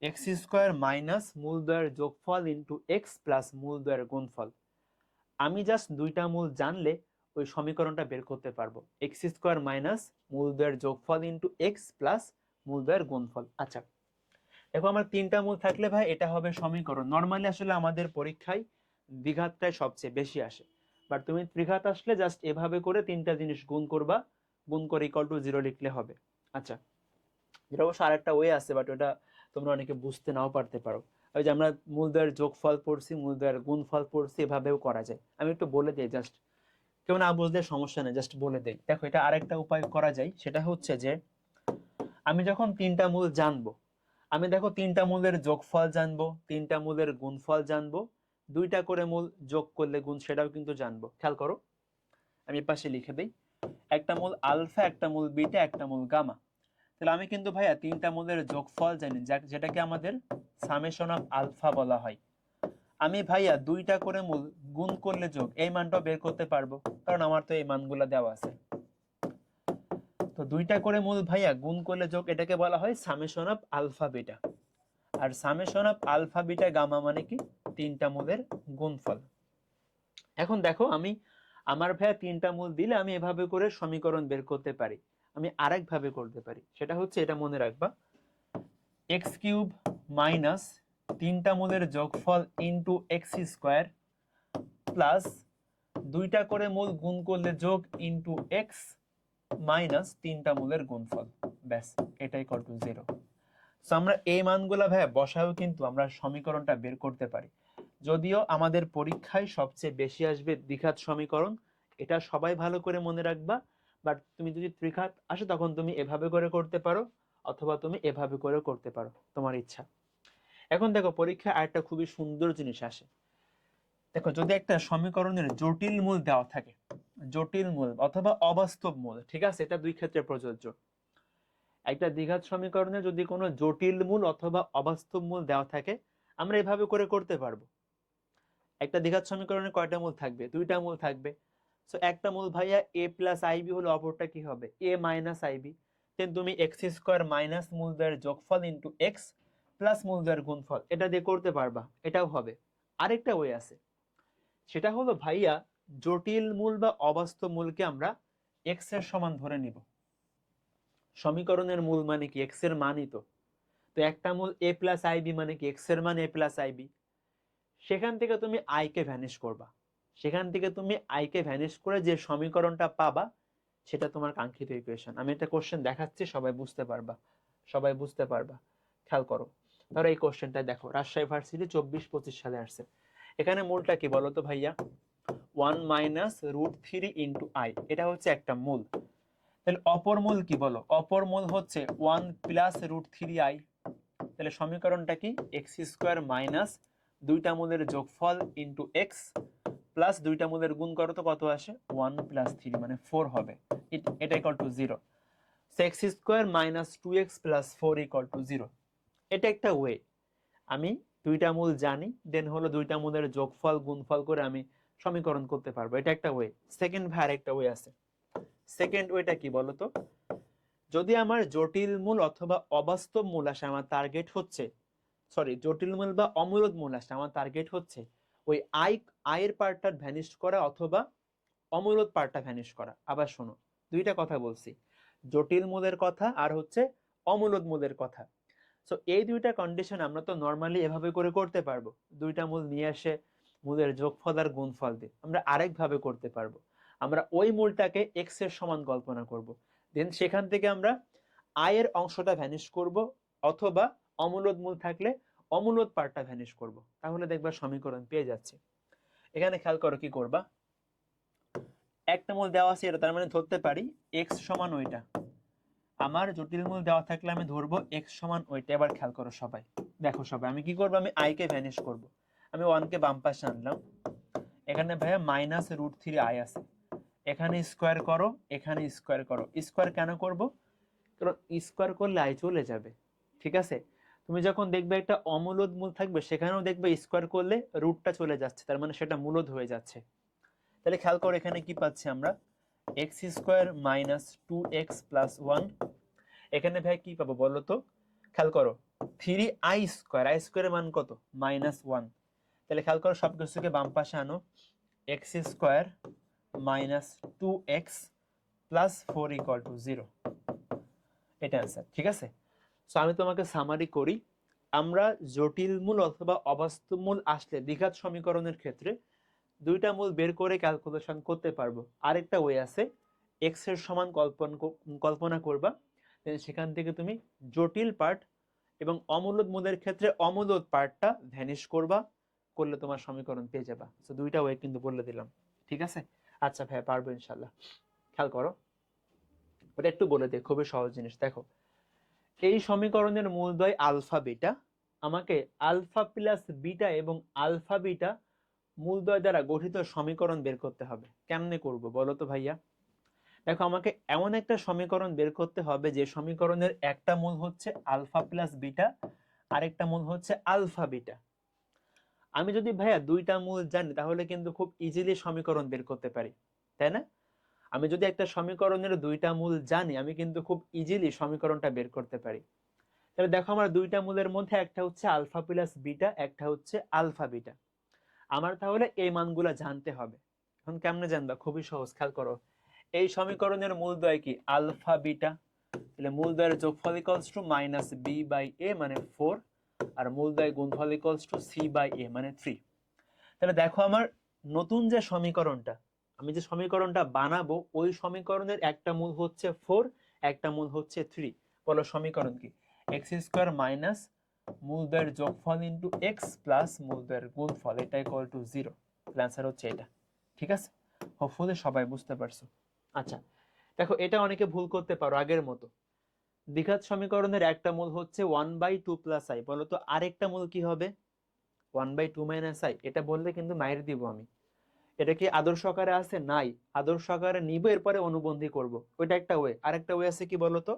এক্স স্কোয়ার মাইনাস মূলদ্বয়ের যোগফল ইন্টু এক্স প্লাস মূলদ্বয়ের গুণফল, আমি জাস্ট দুইটা মূল জানলে ওই সমীকরণটা বের করতে পারবো। এক্স স্কোয়ার মাইনাস মূলদ্বয়ের যোগফল ইন্টু এক্স প্লাস মূলদ্বয়ের গুণফল। আচ্ছা, দেখো আমার তিনটা মূল থাকলে ভাই এটা হবে সমীকরণ। নর্মালি আসলে আমাদের পরীক্ষায় দ্বিঘাতটাই সবচেয়ে বেশি আসে, বাট তুমি ত্রিঘাত আসলে জাস্ট এভাবে করে তিনটা জিনিস গুণ করবা, গুণ করে ইকুয়াল টু 0 লিখলে হবে। আচ্ছা, যেটা অবশ্য আরেকটা ওয়ে আছে, বাট ওটা তোমরা অনেকে বুঝতে নাও পারতে পারো। ওই যে আমরা মূলদ্বয়ের যোগফল পড়ছি, মূলদ্বয়ের গুণফল পড়ছি, এভাবেও করা যায়। আমি একটু বলে দিই, জাস্ট কেউ না বুঝলে সমস্যা নেই, জাস্ট বলে দেই। দেখো এটা আরেকটা উপায় করা যায়, সেটা হচ্ছে যে আমি যখন তিনটা মূল জানবো, আমি দেখো তিনটা মূলের যোগফল জানবো, তিনটা মূলের গুণফল জানবো, দুইটা করে মূল যোগ করলে গুণ সেটাও কিন্তু জানবো। খেয়াল করো আমি পাশে লিখে দিই, একটা মূল আলফা, একটা মূল বিটা, একটা মূল গামা। তাহলে আমি কিন্তু ভাইয়া তিনটা মূলের যোগফল জানি, যেটাকে আমাদের সামেশন অফ আলফা বলা হয়। আমি ভাইয়া দুইটা করে মূল গুণ করলে যোগ, এই মানটাও বের করতে পারবো, কারণ আমার তো এই মানগুলো দেওয়া আছে। তো দুইটা করে মূল ভাইয়া গুণ করলে যোগ, এটাকে বলা হয় সামেশন অফ আলফা বিটা। আর summation of alpha beta gamma মানে কি? তিনটা মূলের গুণফল। এখন দেখো আমি আমার ভাইয়া তিনটা মূল দিলে আমি এভাবে করে সমীকরণ বের করতে পারি। আমি আরেক ভাবে করতে পারি, সেটা হচ্ছে এটা মনে রাখবা, এক্স কিউব মাইনাস তিনটা মূলের যোগফল ইন্টু এক্স স্কোয়ার প্লাস দুইটা করে মূল গুণ করলে যোগ ইন্টু এক্স মাইনাস তিনটা মূলের গুণফল। ব্যাস, এটাই ইকুয়াল টু 0। সো আমরা এই মানগুলা ভাইয়া বসাও কিন্তু আমরা সমীকরণটা বের করতে পারি। যদিও আমাদের পরীক্ষায় সবচেয়ে বেশি আসবে দ্বিঘাত সমীকরণ, এটা সবাই ভালো করে মনে রাখবা। বাট তুমি যদি ত্রিঘাত আসে তখন তুমি এভাবে করে করতে পারো, অথবা তুমি এভাবে করে করতে পারো, তোমার ইচ্ছা। এখন দেখো পরীক্ষায় আরেকটা খুবই সুন্দর জিনিস আসে। দেখো যদি একটা সমীকরণের জটিল মূল দেওয়া থাকে, জটিল মূল অথবা অবাস্তব মূল, ঠিক আছে, এটা দুই ক্ষেত্রে প্রযোজ্য। একটা দ্বিঘাত সমীকরণে যদি কোনো জটিল মূল অথবা অবাস্তব মূল দেওয়া থাকে, আমরা এভাবে করে করতে পারবো। একটা দ্বিঘাত সমীকরণে কয়টা মূল থাকবে? দুইটা মূল থাকবে। সো একটা মূল ভাইয়া এ প্লাস আইবি হলে অপরটা কি হবে? এ মাইনাস আইবি। দেন তুমি এক্স স্কোয়ার মাইনাস মূলদ্বয়ের যোগফল ইন্টু এক্স প্লাস মূলদ্বয়ের গুণফল, এটা দিয়ে করতে পারবা, এটাও হবে। আরেকটা ওয়ে আছে, সেটা হলো ভাইয়া জটিল মূল বা অবাস্তব মূলকে আমরা এক্স এর সমান ধরে নিব। সমীকরণের মূল মানে কি? এক্স এর মানই তো। তো একটা মূল এ প্লাস আইবি মানে কি? এক্স এর মান এ প্লাস আইবি। সেখান থেকে তুমি আই কে ভ্যানিশ করবা, সেখান থেকে তুমি আই কে ভ্যানিশ করে যে সমীকরণটা পাবা সেটা তোমার কাঙ্ক্ষিত ইকুয়েশন। আমি একটা কোশ্চেন দেখাচ্ছি, সবাই বুঝতে পারবা, সবাই বুঝতে পারবা। খেয়াল করো, ধরো এই কোশ্চেনটা দেখো, রাজশাহী ভার্সিটি 24-25 সালে আসছে। এখানে মূলটা কি বলতো ভাইয়া? 1 মাইনাস রুট 3 ইন্টু আই, এটা হচ্ছে একটা মূল। তাহলে অপর মূল কি বলো? অপর মূল হচ্ছে 1 প্লাস রুট 3 আই। তাহলে সমীকরণটা কি? এক্স স্কোয়ার মাইনাস দুইটা মূলের যোগফল ইন্টু এক্স প্লাস দুইটা মূলের গুণ করো তো কত আসে? 1 প্লাস 3 মানে 4 হবে। এটা equal to 0। X square minus 2x plus 4 equal to 0। এটা একটা ওয়ে, আমি দুইটা মূল জানি, দেন হলো দুইটা মূলের যোগফল গুণফল করে আমি সমীকরণ করতে পারবো, এটা একটা ওয়ে। সেকেন্ড ভাই একটা ওয়ে আছে। সেকেন্ড ওয়েটা কি বলতো? যদি আমার জটিল মূল অথবা অবাস্তব মূল আসে, আমার টার্গেট হচ্ছে, সরি জটিল মূল বা অমূলদ মূল আসে, আমার টার্গেট হচ্ছে ওই আয়ের পার্টটা ভ্যানিশ করা অথবা অমূলদ পার্টটা ভ্যানিশ করা। আবার শোনো, দুইটা কথা বলছি, জটিল মূলের কথা আর হচ্ছে অমূলদ মূলের কথা। সো এই দুইটা কন্ডিশন আমরা তো নর্মালি এভাবে করে করতে পারবো, দুইটা মূল নিয়ে এসে মূলের যোগফল আর গুণফল দিয়ে। আমরা আরেকভাবে করতে পারবো, আমরা ওই মূলটাকে এক্স এর সমান কল্পনা করব, দেন সেখান থেকে আমরা আয়ের অংশটা ভ্যানিশ করব, অথবা অমূলদ মূল থাকলে অমূলদ পার্টটা ভ্যানিশ করব, তাহলে দেখবা সমীকরণ পেয়ে যাচ্ছে। এখানে খেয়াল করো কি করবা, একটা মূল দেওয়া আছে এটা, তার মানে ধরতে পারি এক্স সমান ওইটা। আমার জটিল মূল দেওয়া থাকলে আমি ধরবো এক্স সমান ওইটা। এবার খেয়াল করো সবাই, দেখো সবাই আমি কি করবো, আমি আই কে ভ্যানিশ করব। আমি 1 কে বাম পাশে আনলাম, এখানে ভাইয়া -√3i আছে, এখানে স্কোয়ার করো, এখানে স্কোয়ার করো। স্কোয়ার কেন করব, কারণ স্কোয়ার করলে আই চলে যাবে, ঠিক আছে। তুমি যখন দেখবে একটা অমূলদ মূল থাকবে, সেখানেও দেখবে স্কোয়ার করলে রুটটা চলে যাচ্ছে, তার মানে সেটা মূলদ হয়ে যাচ্ছে। তাহলে খেয়াল করো এখানে কি পাচ্ছি আমরা, এক্স স্কোয়ার -2x + 1। এখানে ভাই কি পাবো বলো তো, খেয়াল করো 3i স্কোয়ার, আই স্কোয়ারের মান কত, -1। তাহলে খেয়াল করো সবকিছুকে বাম পাশে আনো, এক্স স্কোয়ার -2x + 4 = 0, এটা অ্যান্সার, ঠিক আছে। সো আমি তোমাকে সামারি করি, আমরা জটিল মূল অথবা অবাস্তব মূল আসলে দ্বিঘাত সমীকরণের ক্ষেত্রে দুইটা মূল বের করে ক্যালকুলেশন করতে পারবো। আরেকটা ওয়ে আছে, এক্স এর সমান কল্পনা করবা, সেখান থেকে তুমি জটিল পার্ট এবং অমূলদ মূলের ক্ষেত্রে অমূলদ পার্টটা ভ্যানিশ করবা, করলে তোমার সমীকরণ পেয়ে যাবা। তো দুইটা ওয়ে কিন্তু বলে দিলাম, ঠিক আছে। আচ্ছা ভাই পারবো ইনশাল্লাহ। খেয়াল করো, ওটা একটু বলে দিই, খুবই সহজ জিনিস। দেখো এই সমীকরণের মূলদ্বয় আলফা বিটা, আমাকে আলফা প্লাস বিটা এবং আলফা বিটা মূলদ্বয় দ্বারা গঠিত সমীকরণ বের করতে হবে। কেমনে করব বলো তো ভাইয়া? দেখো আমাকে এমন একটা সমীকরণ বের করতে হবে যে সমীকরণের একটা মূল হচ্ছে আলফা প্লাস বিটা, আরেকটা মূল হচ্ছে আলফা বিটা। আমি যদি ভাইয়া দুইটা মূল জানি তাহলে কিন্তু খুব ইজিলি সমীকরণ বের করতে পারি, তাই না? আমি যদি একটা সমীকরণের দুইটা মূল জানি, আমি কিন্তু খুব ইজিলি সমীকরণটা বের করতে পারি। তাহলে দেখো আমার দুইটা মূলের মধ্যে একটা হচ্ছে আলফা প্লাস বিটা, একটা হচ্ছে আলফা বিটা। আমার তাহলে এই মানগুলা জানতে হবে। এখন কেমনে জানবা, খুবই সহজ, খেয়াল করো। এই সমীকরণের মূলদ্বয় কি আলফা বিটা, তাহলে মূলদ্বয়ের যোগফল = -b/a মানে 4, আর মূলদ্বয় গুণফল c/a মানে 3। তাহলে দেখো আমার নতুন যে সমীকরণটা, আমি যে সমীকরণটা বানাবো, ওই সমীকরণের একটা মূল হচ্ছে 4, একটা মূল হচ্ছে 3। বলো সমীকরণ কি, এক্স স্কোয়ার মাইনাস মূলদ্বয়ের যোগফল ইন্টু এক্স প্লাস মূলদ্বয়ের গুণফল, এটা = 0। অ্যান্সার হচ্ছে এটা, ঠিক আছে। হোপফুলি সবাই বুঝতে পারছো। আচ্ছা দেখো, এটা অনেকে ভুল করতে পারো আগের মতো, দ্বিঘাত সমীকরণের একটা মূল হচ্ছে 1/2 + i, বলো তো আরেকটা মূল কি হবে, 1/2 - i। এটা বললে কিন্তু মাইর দিব আমি। এটা কি আদর্শ আকারে আছে? নাই। আদর্শ আকারে নিব, এরপরে অনুবন্ধী করব, ওইটা একটা ওয়ে। আরেকটা ওয়ে আছে কি বলতো,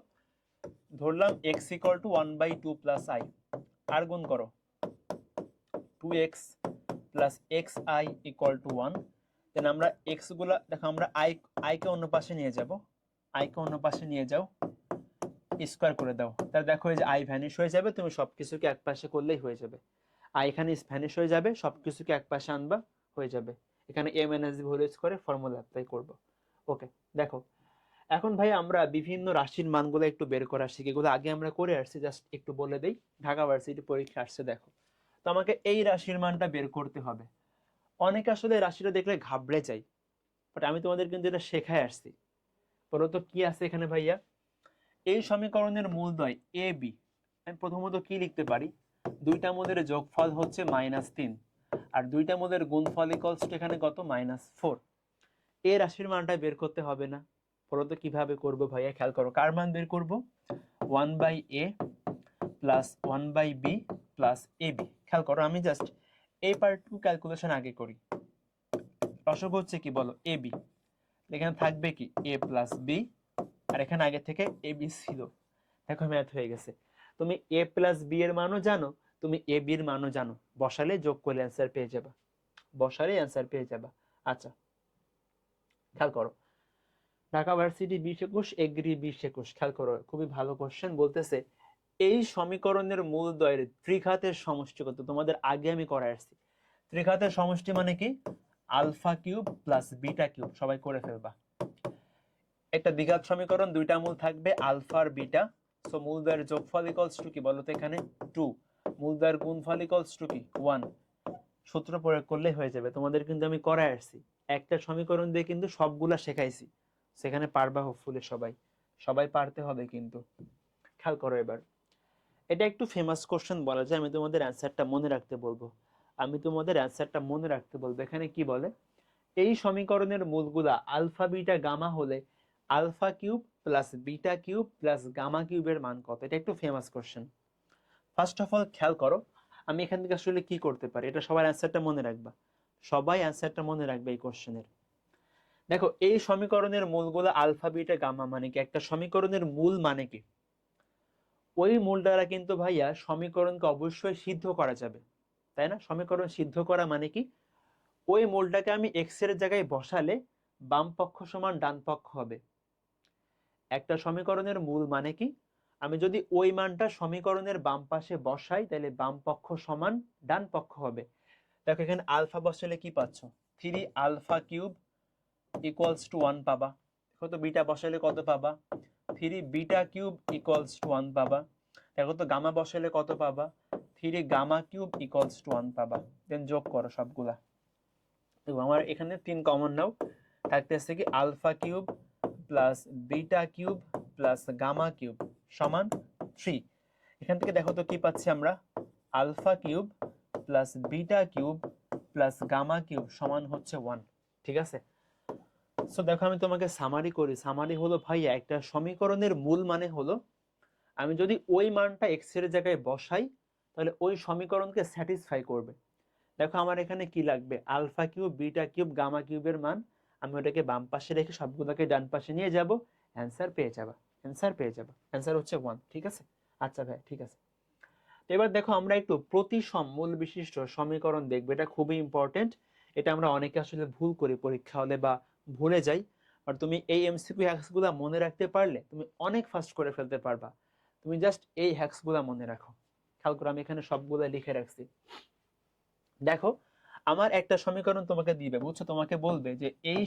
ধরলাম x = 1/2 + i, আর গুণ করো 2x + xi = 1। দেন আমরা x গুলা দেখো, আমরা i কে অন্য পাশে নিয়ে যাব, i কে অন্য পাশে নিয়ে যাও, স্কয়ার করে দাও। তাহলে দেখো এই যে i ভ্যানিশ হয়ে যাবে, তুমি সবকিছুকে এক পাশে করলেই হয়ে যাবে। i এখানে ভ্যানিশ হয়ে যাবে, সবকিছুকে এক পাশে আনবা, হয়ে যাবে। এখানে a - b হোল স্কয়ারে ফর্মুলা অ্যাপ্লাই করব। ওকে দেখো, এখন ভাই আমরা বিভিন্ন রাশির মানগুলো একটু বের করা শিখি, এগুলো আগে আমরা করে আসছি, জাস্ট একটু বলে দেই। ঢাকা ভার্সিটি পরীক্ষা আসছে, দেখো তো আমাকে এই রাশির মানটা বের করতে হবে। অনেকে আসলে রাশিটা দেখলে ঘাবড়ে যায়, বাট আমি তোমাদের কিন্তু এটা শেখায় আসছি। বলো তো কি আছে এখানে ভাইয়া, এই সমীকরণের মূলদ্বয় এ বি, আমি প্রথমত কি লিখতে পারি, দুইটা মূলের যোগফল হচ্ছে -3, আর দুইটা মূলের গুণফল এখানে কত, -4। এই রাশির মানটা বের করতে হবে না? বলতো কিভাবে করব ভাইয়া? খেয়াল করো, কার মান বের করব, 1/a + 1/b + ab। খেয়াল করো আমি জাস্ট এই পার্টটুকু ক্যালকুলেশন আগে করি। রসক হচ্ছে কি বলো, ab, এখানে থাকবে কি a + b, আর এখানে আগে থেকে ab ছিল। দেখো ম্যাথ হয়ে গেছে। তুমি a + b এর মানও জানো, তুমি ab এর মানও জানো, বসালে যোগ করলে অ্যান্সার পেয়ে যাবা, বসালে অ্যান্সার পেয়ে যাবা। আচ্ছা খেয়াল করো, ঢাকা ভার্সিটি 2021 এগ্রি 2021, খেয়াল করো খুবই ভালো কোশ্চেন। বলতেছে এই সমীকরণের মূলদ্বয়ের ত্রিঘাতের সমষ্টি কত, তোমাদের আগে আমি করায় আসছি। ত্রিঘাতের সমষ্টি মানে কি? Alpha cube plus beta cube. সবাই করে ফেলবা। একটা দ্বিঘাত সমীকরণ, দুইটা মূল থাকবে আলফা আর বিটা। সো মূলদ্বয়ের যোগফল ইকুয়ালস টু কি বলতো? এখানে 2। মূলদ্বয়ের গুণফল ইকুয়ালস টু কি? 1। সূত্র প্রয়োগ করলে হয়ে যাবে। তোমাদের কিন্তু আমি করায় আসছি, একটা সমীকরণ দিয়ে কিন্তু সবগুলা শেখাইছি। সেখানে পারবা হোপফুলি সবাই। সবাই পারতে হবে কিন্তু। খেয়াল করো এবার, এটা একটু ফেমাস কোশ্চেন বলা যায়। আমি তোমাদের অ্যান্সারটা মনে রাখতে বলবো। এখানে কি বলে? এই সমীকরণের মূলগুলা আলফা বিটা গামা হলে alpha cube plus beta cube plus gamma কিউবের মান কত? এটা একটু famous question. First of all খেয়াল করো, আমি এখান থেকে আসলে কি করতে পারি, এটা সবার অ্যান্সারটা মনে রাখবা। সবাই অ্যান্সারটা মনে রাখবে এই কোশ্চেনের। দেখো, এই সমীকরণের মূলগুলো আলফা বিটা গামা মানে কি? একটা সমীকরণের মূল মানে কি? ওই মূল দ্বারা কিন্তু ভাইয়া সমীকরণকে অবশ্যই সিদ্ধ করা যাবে, তাই না? সমীকরণ সিদ্ধ করা মানে কি? ওই মূলটাকে আমি এক্স এর জায়গায় বসালে বাম পক্ষ সমান ডান পক্ষ হবে। একটা সমীকরণের মূল মানে কি? আমি যদি ওই মানটা সমীকরণের বাম পাশে বসাই তাহলে বাম পক্ষ সমান ডান পক্ষ হবে। দেখো এখানে আলফা বসালে কি পাচ্ছ? 3 আলফা কিউব ইকুয়ালস টু 1 পাবা। দেখো তো বিটা বসালে কত পাবা? 3 বিটা কিউব ইকুয়ালস টু 1 পাবা। দেখো তো গামা বসালে কত পাবা? 3 গামা কিউব ইকুয়ালস টু 1 পাবা। দেন যোগ করো সবগুলা। তো আমার এখানে 3 কমন নাও, থাকতেছে কি alpha cube plus beta cube plus gamma cube সমান 3। এখান থেকে দেখো তো কি পাচ্ছি আমরা? Alpha cube plus beta cube plus gamma cube সমান হচ্ছে 1। ঠিক আছে? সো দেখো আমি তোমাকে সামারি করি। সামারি হলো ভাইয়া, একটা সমীকরণের মূল মানে হলো আমি যদি ওই মানটা এক্স এর জায়গায় বসাই তাহলে ওই সমীকরণকে স্যাটিসফাই করবে। দেখো আমার এখানে কি লাগবে? Alpha cube beta cube gamma কিউবের মান। আমি ওটাকে বাম পাশে রেখে সবগুলোকে ডান পাশে নিয়ে যাব, অ্যান্সার পেয়ে যাবা। অ্যান্সার হচ্ছে 1। ঠিক আছে? আচ্ছা ভাই, ঠিক আছে। তো এবার দেখো আমরা একটু প্রতিসম মূল বিশিষ্ট সমীকরণ দেখবো। এটা খুবই ইম্পর্টেন্ট। এটা আমরা অনেকে আসলে ভুল করি পরীক্ষা হলে বা ভুলে যাই। আর তুমি এই এমসিকিউ হ্যাক্সগুলো মনে রাখতে পারলে তুমি অনেক ফাস্ট করে ফেলতে পারবা। তুমি জাস্ট এই হ্যাক্সগুলো মনে রাখো। খেয়াল করো, আমি এখানে সবগুলো লিখে রাখছি। দেখো, আমার একটা সমীকরণ তোমাকে দিবে, বুঝছো? তোমাকে বলবে যে এই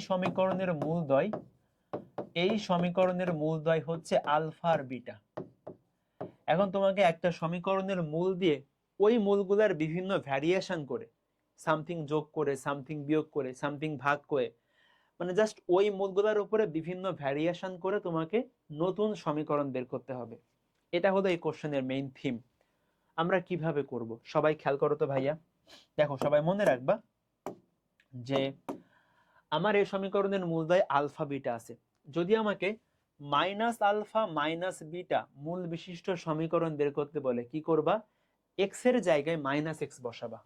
সমীকরণের মূলদ্বয় হচ্ছে আলফা আর বিটা। এখন তোমাকে একটা সমীকরণের মূল দিয়ে ওই মূলগুলার বিভিন্ন ভ্যারিয়েশন করে, সামথিং যোগ করে, সামথিং বিয়োগ করে, সামথিং ভাগ করে, মানে জাস্ট ওই মূলগুলার উপরে বিভিন্ন ভ্যারিয়েশন করে তোমাকে নতুন সমীকরণ বের করতে হবে। এটা হলো এই কোশ্চেনের মেইন থিম। আমরা কিভাবে করব সবাই খেয়াল করো তো ভাইয়া। দেখো সবাই মনে রাখবা যে আমার এই সমীকরণের মূলদ্বয় আলফা বিটা আছে। যদি আমাকে মাইনাস আলফা মাইনাস বিটা মূল বিশিষ্ট সমীকরণ বের করতে বলে কি করবা? এক্স এর জায়গায় মাইনাস এক্স বসাবা।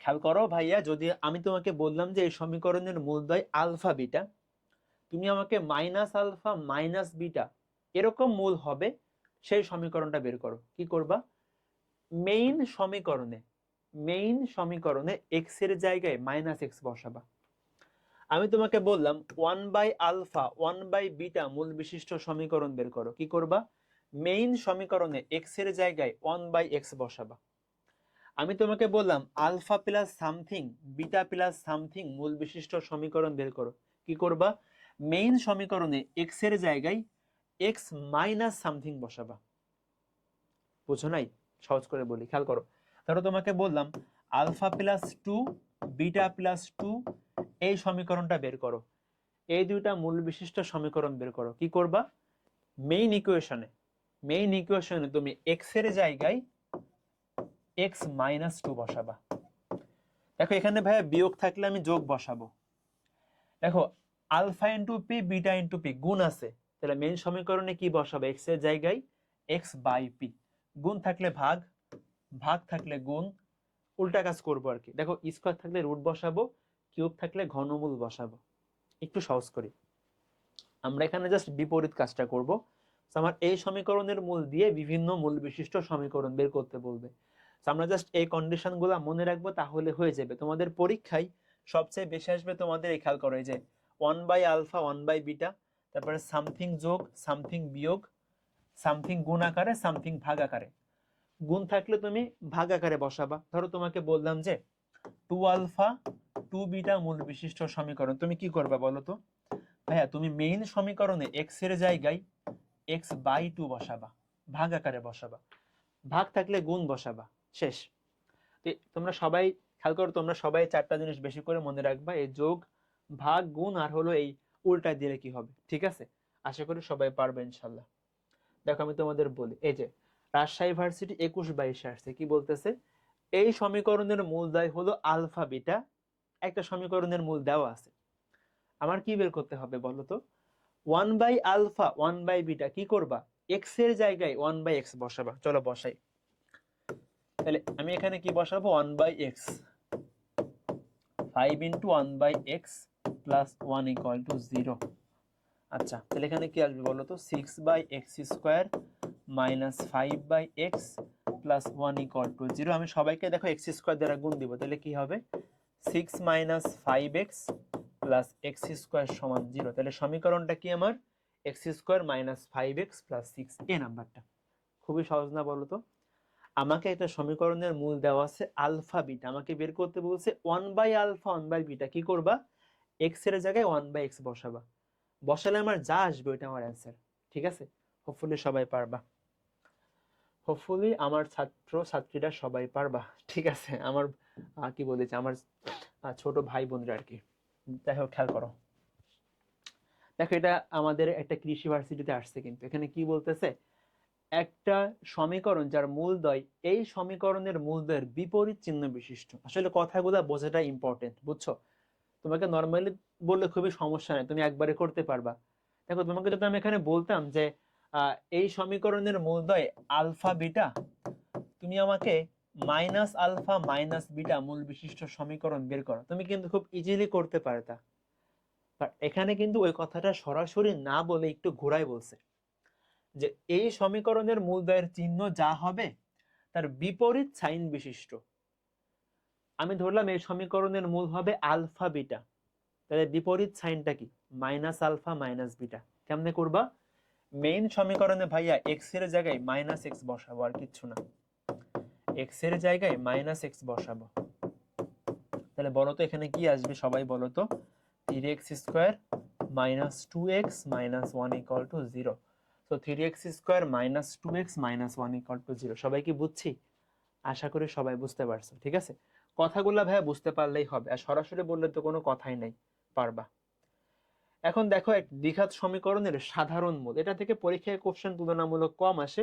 খেয়াল করো ভাইয়া, যদি আমি তোমাকে বললাম যে এই সমীকরণের মূলদ্বয় আলফা বিটা, তুমি আমাকে মাইনাস আলফা মাইনাস বিটা এরকম মূল হবে সেই সমীকরণটা বের করো। কি করবা? মেইন সমীকরণে এক্স এর জায়গায় মাইনাস এক্স বসাবা। আমি তোমাকে বললাম 1 বাই আলফা 1 বাই বিটা মূল বিশিষ্ট সমীকরণ বের করো। কি করবা? মেইন সমীকরণে এক্স এর জায়গায় 1 বাই এক্স বসাবা। আমি তোমাকে বললাম alpha plus something beta plus something মূল বিশিষ্ট সমীকরণ বের করো। কি করবা? মেইন সমীকরণে এক্স এর জায়গায় এক্স মাইনাস সামথিং বসাবা। বুঝো নাই? সহজ করে বলি, খেয়াল করো। ধরো তোমাকে বললাম আলফা প্লাস 2 বিটা প্লাস 2 এই সমীকরণটা বের করো। এই দুইটা মূল বিশিষ্ট সমীকরণ বের করো। কি করবা? মেইন ইকুয়েশনে তুমি এক্স এর জায়গায় এক্স মাইনাস 2 বসাবা। দেখো এখানে ভাইয়া বিয়োগ থাকলে আমি যোগ বসাবো। দেখো alpha into p beta into p গুণ আছে, তাহলে মেইন সমীকরণে কি বসাবো? এক্স এর জায়গায় এক্স বাই পি। গুণ থাকলে ভাগ, ভাগ থাকলে গুণ, উল্টা কাজ করবো আর কি। দেখো স্কয়ার থাকলে রুট বসাবো, কিউব থাকলে ঘনমূল বসাবো। একটু সহজ করি, আমরা এখানে জাস্ট বিপরীত কাজটা করব। আমার এই সমীকরণের মূল দিয়ে বিভিন্ন মূল বিশিষ্ট সমীকরণ বের করতে বলবে। আমরা জাস্ট এই কন্ডিশনগুলো মনে রাখবো, তাহলে হয়ে যাবে। তোমাদের পরীক্ষায় সবচেয়ে বেশি আসবে তোমাদের এই, খেয়াল করো, এই যে 1 বাই আলফা 1 বাই বিটা, তারপরে সামথিং যোগ সামথিং বিয়োগ, সামথিং গুণ আকারে সামথিং ভাগ আকারে। গুণ থাকলে তুমি ভাগ আকারে বসাবা। ধরো তোমাকে বললাম যে টু আলফা টু বিটা মূল বিশিষ্ট সমীকরণ। তুমি কি করবা বলো তো ভাইয়া? তুমি মেইন সমীকরণে এক্স এর জায়গায় এক্স বাই টু বসাবা, ভাগ আকারে বসাবা, ভাগ থাকলে গুণ বসাবা, শেষ। তোমরা সবাই খেয়াল করো, তোমরা সবাই চারটা জিনিস বেশি করে মনে রাখবা, এই যোগ ভাগ গুণ আর হলো এই উল্টা দিলে কি হবে, ঠিক আছে? আশা করি সবাই পারবে ইনশাল্লাহ। দেখো আমি তোমাদের বলি, এই যে রাজশাহী ভার্সিটি 21-22 আসছে, কি বলতেছে? এই সমীকরণের মূলদয় হলো আলফা বিটা, একটা সমীকরণের মূল দেওয়া আছে, আমার কি বের করতে হবে বলো তো? 1/আলফা 1/বিটা, কি করবা? এক্স এর জায়গায় 1/x বসাবা। চলো বসাই, তাহলে আমি এখানে কি বসাবো? 1/x, 5 × 1/x plus 1 = 0। আচ্ছা, তাহলে এখানে কি আসবে বলো তো? 6/x² minus 5/x plus 1 = 0। আমি সবাইকে দেখো x² দ্বারা গুণ দিব, তাহলে কি হবে? 6 - 5x প্লাস x² সমান 0। তাহলে সমীকরণটা কি আমার? x² মাইনাস 5x প্লাস 6, এই নাম্বারটা। খুবই সহজ না বলো তো? আমাকে একটা সমীকরণের মূল দেওয়া আছে আলফা বিটা, আমাকে বের করতে বলছে 1/আলফা 1/বিটা, কি করবা? এক্স এর জায়গায় 1/x বসাবা, বসালে আমার যা আসবে ওইটা আমার অ্যান্সার, ঠিক আছে? হোপফুলি সবাই পারবা, হোপফুলি আমার ছাত্র ছাত্রীরা সবাই পারবা, ঠিক আছে? আমার কি বলেছে, আমার ছোট ভাই বোনরা আর কি। যাই হোক, খেয়াল করো, দেখো এটা আমাদের একটা কৃষি ভার্সিটিতে আসছে, কিন্তু এখানে কি বলতেছে? একটা সমীকরণ যার মূলদ্বয় এই সমীকরণের মূলদ্বয়ের বিপরীত চিহ্ন বিশিষ্ট। আসলে কথাগুলো বোঝাটা ইম্পর্টেন্ট, বুঝছো? তোমাকে নর্মালি বললে খুবই সমস্যা নেই, তুমি একবারে করতে পারবা। দেখো তোমাকে যদি আমি এখানে বলতাম যে এই সমীকরণের মূলদ্বয় আলফা বিটা, তুমি আমাকে মাইনাস আলফা মাইনাস বিটা মূল বিশিষ্ট সমীকরণ বের করো, তুমি কিন্তু খুব ইজিলি করতে পারতা। এখানে কিন্তু ওই কথাটা সরাসরি না বলে একটু ঘোরায় বলছে যে এই সমীকরণের মূলদ্বয়ের চিহ্ন যা হবে তার বিপরীত সাইন বিশিষ্ট। আমি ধরলাম এই সমীকরণের মূল হবে আলফা বিটা, তাহলে বিপরীত সাইনটা কি? Minus alpha minus beta. কেমনে করবা? মেইন সমীকরণে ভাইয়া এক্স এর জায়গায় মাইনাস এক্স বসাবো, আর কিচ্ছু না, এক্স এর জায়গায় মাইনাস এক্স বসাবো। তাহলে বলো তো এখানে কি আসবে, সবাই বলো তো? 3x² minus 2x minus 1 = 0। তো 3x² মাইনাস 2x মাইনাস 1 = 0। সবাই কি বুঝছি? আশা করি সবাই বুঝতে পারছো, ঠিক আছে? কথাগুলা ভাইয়া বুঝতে পারলেই হবে, আর সরাসরি বললে তো কোনো কথাই নাই, পারবা। এখন দেখো, এক দ্বিঘাত সমীকরণের সাধারণ মূল, এটা থেকে পরীক্ষায় কোশ্চেন তুলনামূলক কম আসে,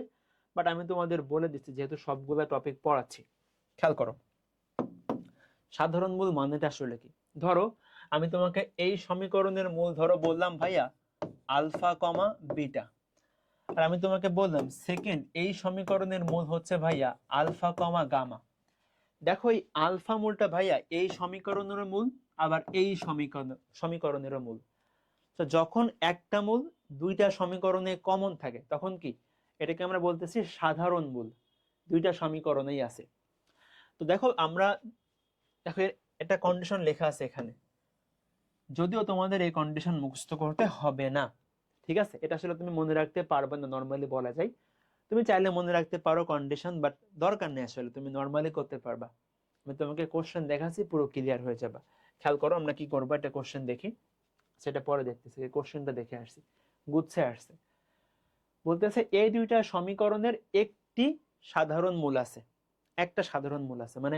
বাট আমি তোমাদের বলে দিচ্ছি যেহেতু সবগুলা টপিক পড়াচ্ছি। খেয়াল করো, সাধারণ মূল মানেটা আসলে কি? ধরো আমি তোমাকে এই সমীকরণের মূল ধরো বললাম ভাইয়া আলফা কমা বিটা, আর আমি তোমাকে বললাম সেকেন্ড এই সমীকরণের মূল হচ্ছে ভাইয়া আলফা কমা গামা। দেখো এই আলফা মূলটা ভাইয়া এই সমীকরণের মূল, আবার এই সমীকরণের মূল। তো যখন একটা মূল দুইটা সমীকরণে কমন থাকে তখন কি? এটাকে আমরা বলতেছি সাধারণ মূল, দুইটা সমীকরণেই আছে। তো দেখো আমরা, দেখো একটা কন্ডিশন লেখা আছে এখানে, যদিও তোমাদের এই কন্ডিশন মুখস্থ করতে হবে না, ঠিক আছে? এটা আসলে তুমি মনে রাখতে পারবে না, নর্মালি বলা যায়। তুমি চাইলে মনে রাখতে পারো কন্ডিশন, বাট দরকার নেই, আসলে তুমি নর্মালি করতে পারবা। আমি তোমাকে কোশ্চেন দেখাচ্ছি, পুরো ক্লিয়ার হয়ে যাবে। খেয়াল করো আমরা কি করবো, একটা কোশ্চেন দেখি, সেটা পরে দেখতেছি। কোশ্চেনটা দেখে আসছি, গুচ্ছে আসছে, বলতেছে এই দুইটা সমীকরণের একটি সাধারণ মূল আছে, একটা সাধারণ মূল আছে, মানে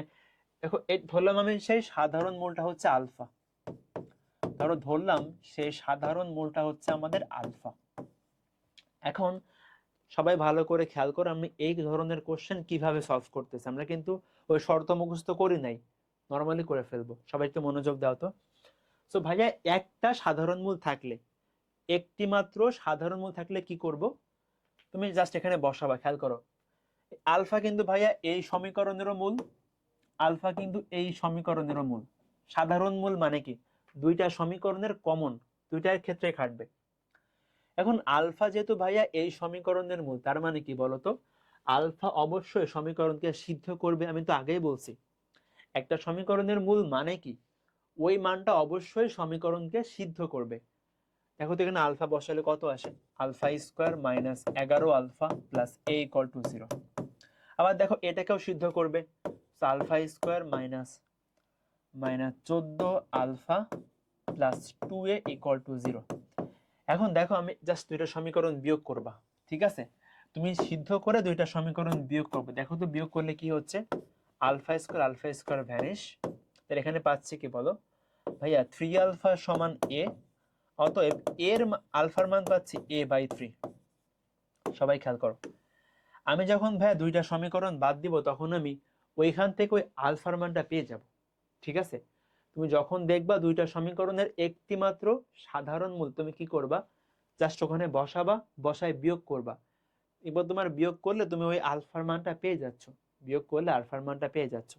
দেখো ধরলাম আমি সেই সাধারণ মূলটা হচ্ছে আলফা, ধরো ধরলাম সেই সাধারণ মূলটা হচ্ছে আমাদের আলফা। এখন সবাই ভালো করে খেয়াল করো, আমি এই ধরনের কোশ্চেন কিভাবে সলভ করতেছি, আমরা কিন্তু ওই শর্ত মুখস্থ করি নাই, নর্মালি করে ফেলবো। সবাই একটু মনোযোগ দাও তো। সো ভাইয়া একটা সাধারণ মূল থাকলে, একটি মাত্র সাধারণ মূল থাকলে কি করব? তুমি জাস্ট এখানে বসাবা। খেয়াল করো, আলফা কিন্তু ভাইয়া এই সমীকরণেরও মূল, আলফা কিন্তু এই সমীকরণেরও মূল। সাধারণ মূল মানে কি? দুইটা সমীকরণের কমন, দুইটার ক্ষেত্রে খাটবে। এখন আলফা যেহেতু ভাইয়া এই সমীকরণের মূল, তার মানে কি বলতো? আলফা অবশ্যই সমীকরণকে সিদ্ধ করবে। আমি তো আগেই বলছি একটা সমীকরণের মূল মানে কি, ওই মানটা অবশ্যই সমীকরণকে সিদ্ধ করবে। দেখো তো এখানে আলফা বসালে কত আসে? আলফা² মাইনাস 11 আলফা প্লাস a = 0। আবার দেখো এটাকেও সিদ্ধ করবে, আলফা² minus minus 14 alpha plus 2a equal to 0। এখন দেখো আমি জাস্ট দুইটা সমীকরণ বিয়োগ করবা, ঠিক আছে? তুমি সিদ্ধ করে দুইটা সমীকরণ বিয়োগ করবে। দেখো তো বিয়োগ করলে কি হচ্ছে, আলফা স্কোয়ার ভ্যানিশ। তাহলে এখানে পাচ্ছি কি বলো ভাইয়া, 3 আলফা সমান a, অতএব এর আলফার মান পাচ্ছি a/3। সবাই খেয়াল করো, আমি যখন ভাইয়া দুইটা সমীকরণ বাদ দিব তখন আমি ওইখান থেকে ওই আলফার মানটা পেয়ে যাব, ঠিক আছে? তুমি যখন দেখবা দুইটা সমীকরণের একটি মাত্র সাধারণ মূল, তুমি কি করবা, জাস্ট ওখানে বসাবা, বসায় বিয়োগ করবা। এবার তোমার বিয়োগ করলে তুমি ওই আলফার মানটা পেয়ে যাচ্ছ, বিয়োগ করলে আলফার মানটা পেয়ে যাচ্ছ।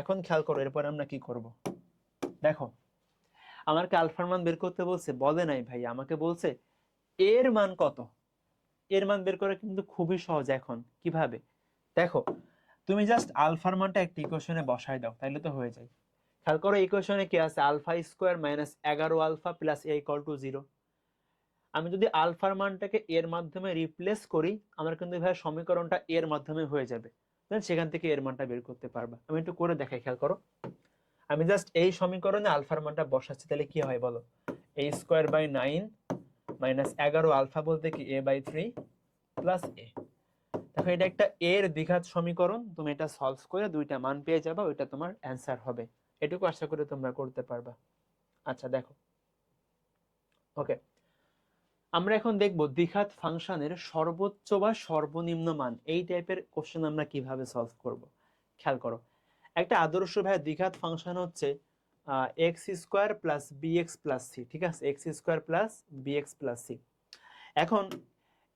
এখন খেয়াল করো এরপর আমরা কি করব। দেখো আমাকে আলফার মান বের করতে বলছে, বলে নাই ভাই, আমাকে বলছে এর মান কত। এর মান বের করা কিন্তু খুবই সহজ। এখন কিভাবে, দেখো তুমি জাস্ট আলফার মানটা একটা ইকুয়েশনে বসায় দাও, তাইলে তো হয়ে যায়। খেয়াল করো ইকুয়েশনে কি আছে, alpha square minus 11 alpha plus a equal to 0। আমি যদি আলফার মানটাকে এর মাধ্যমে রিপ্লেস করি, আমার কিন্তু ভাই সমীকরণটা এর মাধ্যমে হয়ে যাবে, দেন সেখান থেকে এর মানটা বের করতে পারবা। আমি একটু করে দেখাই, খেয়াল করো। আমি জাস্ট এই সমীকরণে আলফার মানটা বসাচ্ছি, তাহলে কি হয় বলো, a square by 9 minus 11 alpha বলতে কি a/3 প্লাস a। দেখো এটা একটা এর দ্বিঘাত সমীকরণ, তুমি এটা সলভ করে দুইটা মান পেয়ে যাবা, ওইটা তোমার অ্যান্সার হবে। এটুকু আশা করি তোমরা করতে পারবা। আচ্ছা দেখো, ওকে, আমরা এখন দেখব দ্বিঘাত ফাংশনের সর্বোচ্চ বা সর্বনিম্ন মান। এই টাইপের কোশ্চেন আমরা কিভাবে সলভ করব। খেয়াল করো, একটা আদর্শ ভাই দ্বিঘাত ফাংশন হচ্ছে x square plus b x plus c, ঠিক আছে, x square plus b x plus c. এখন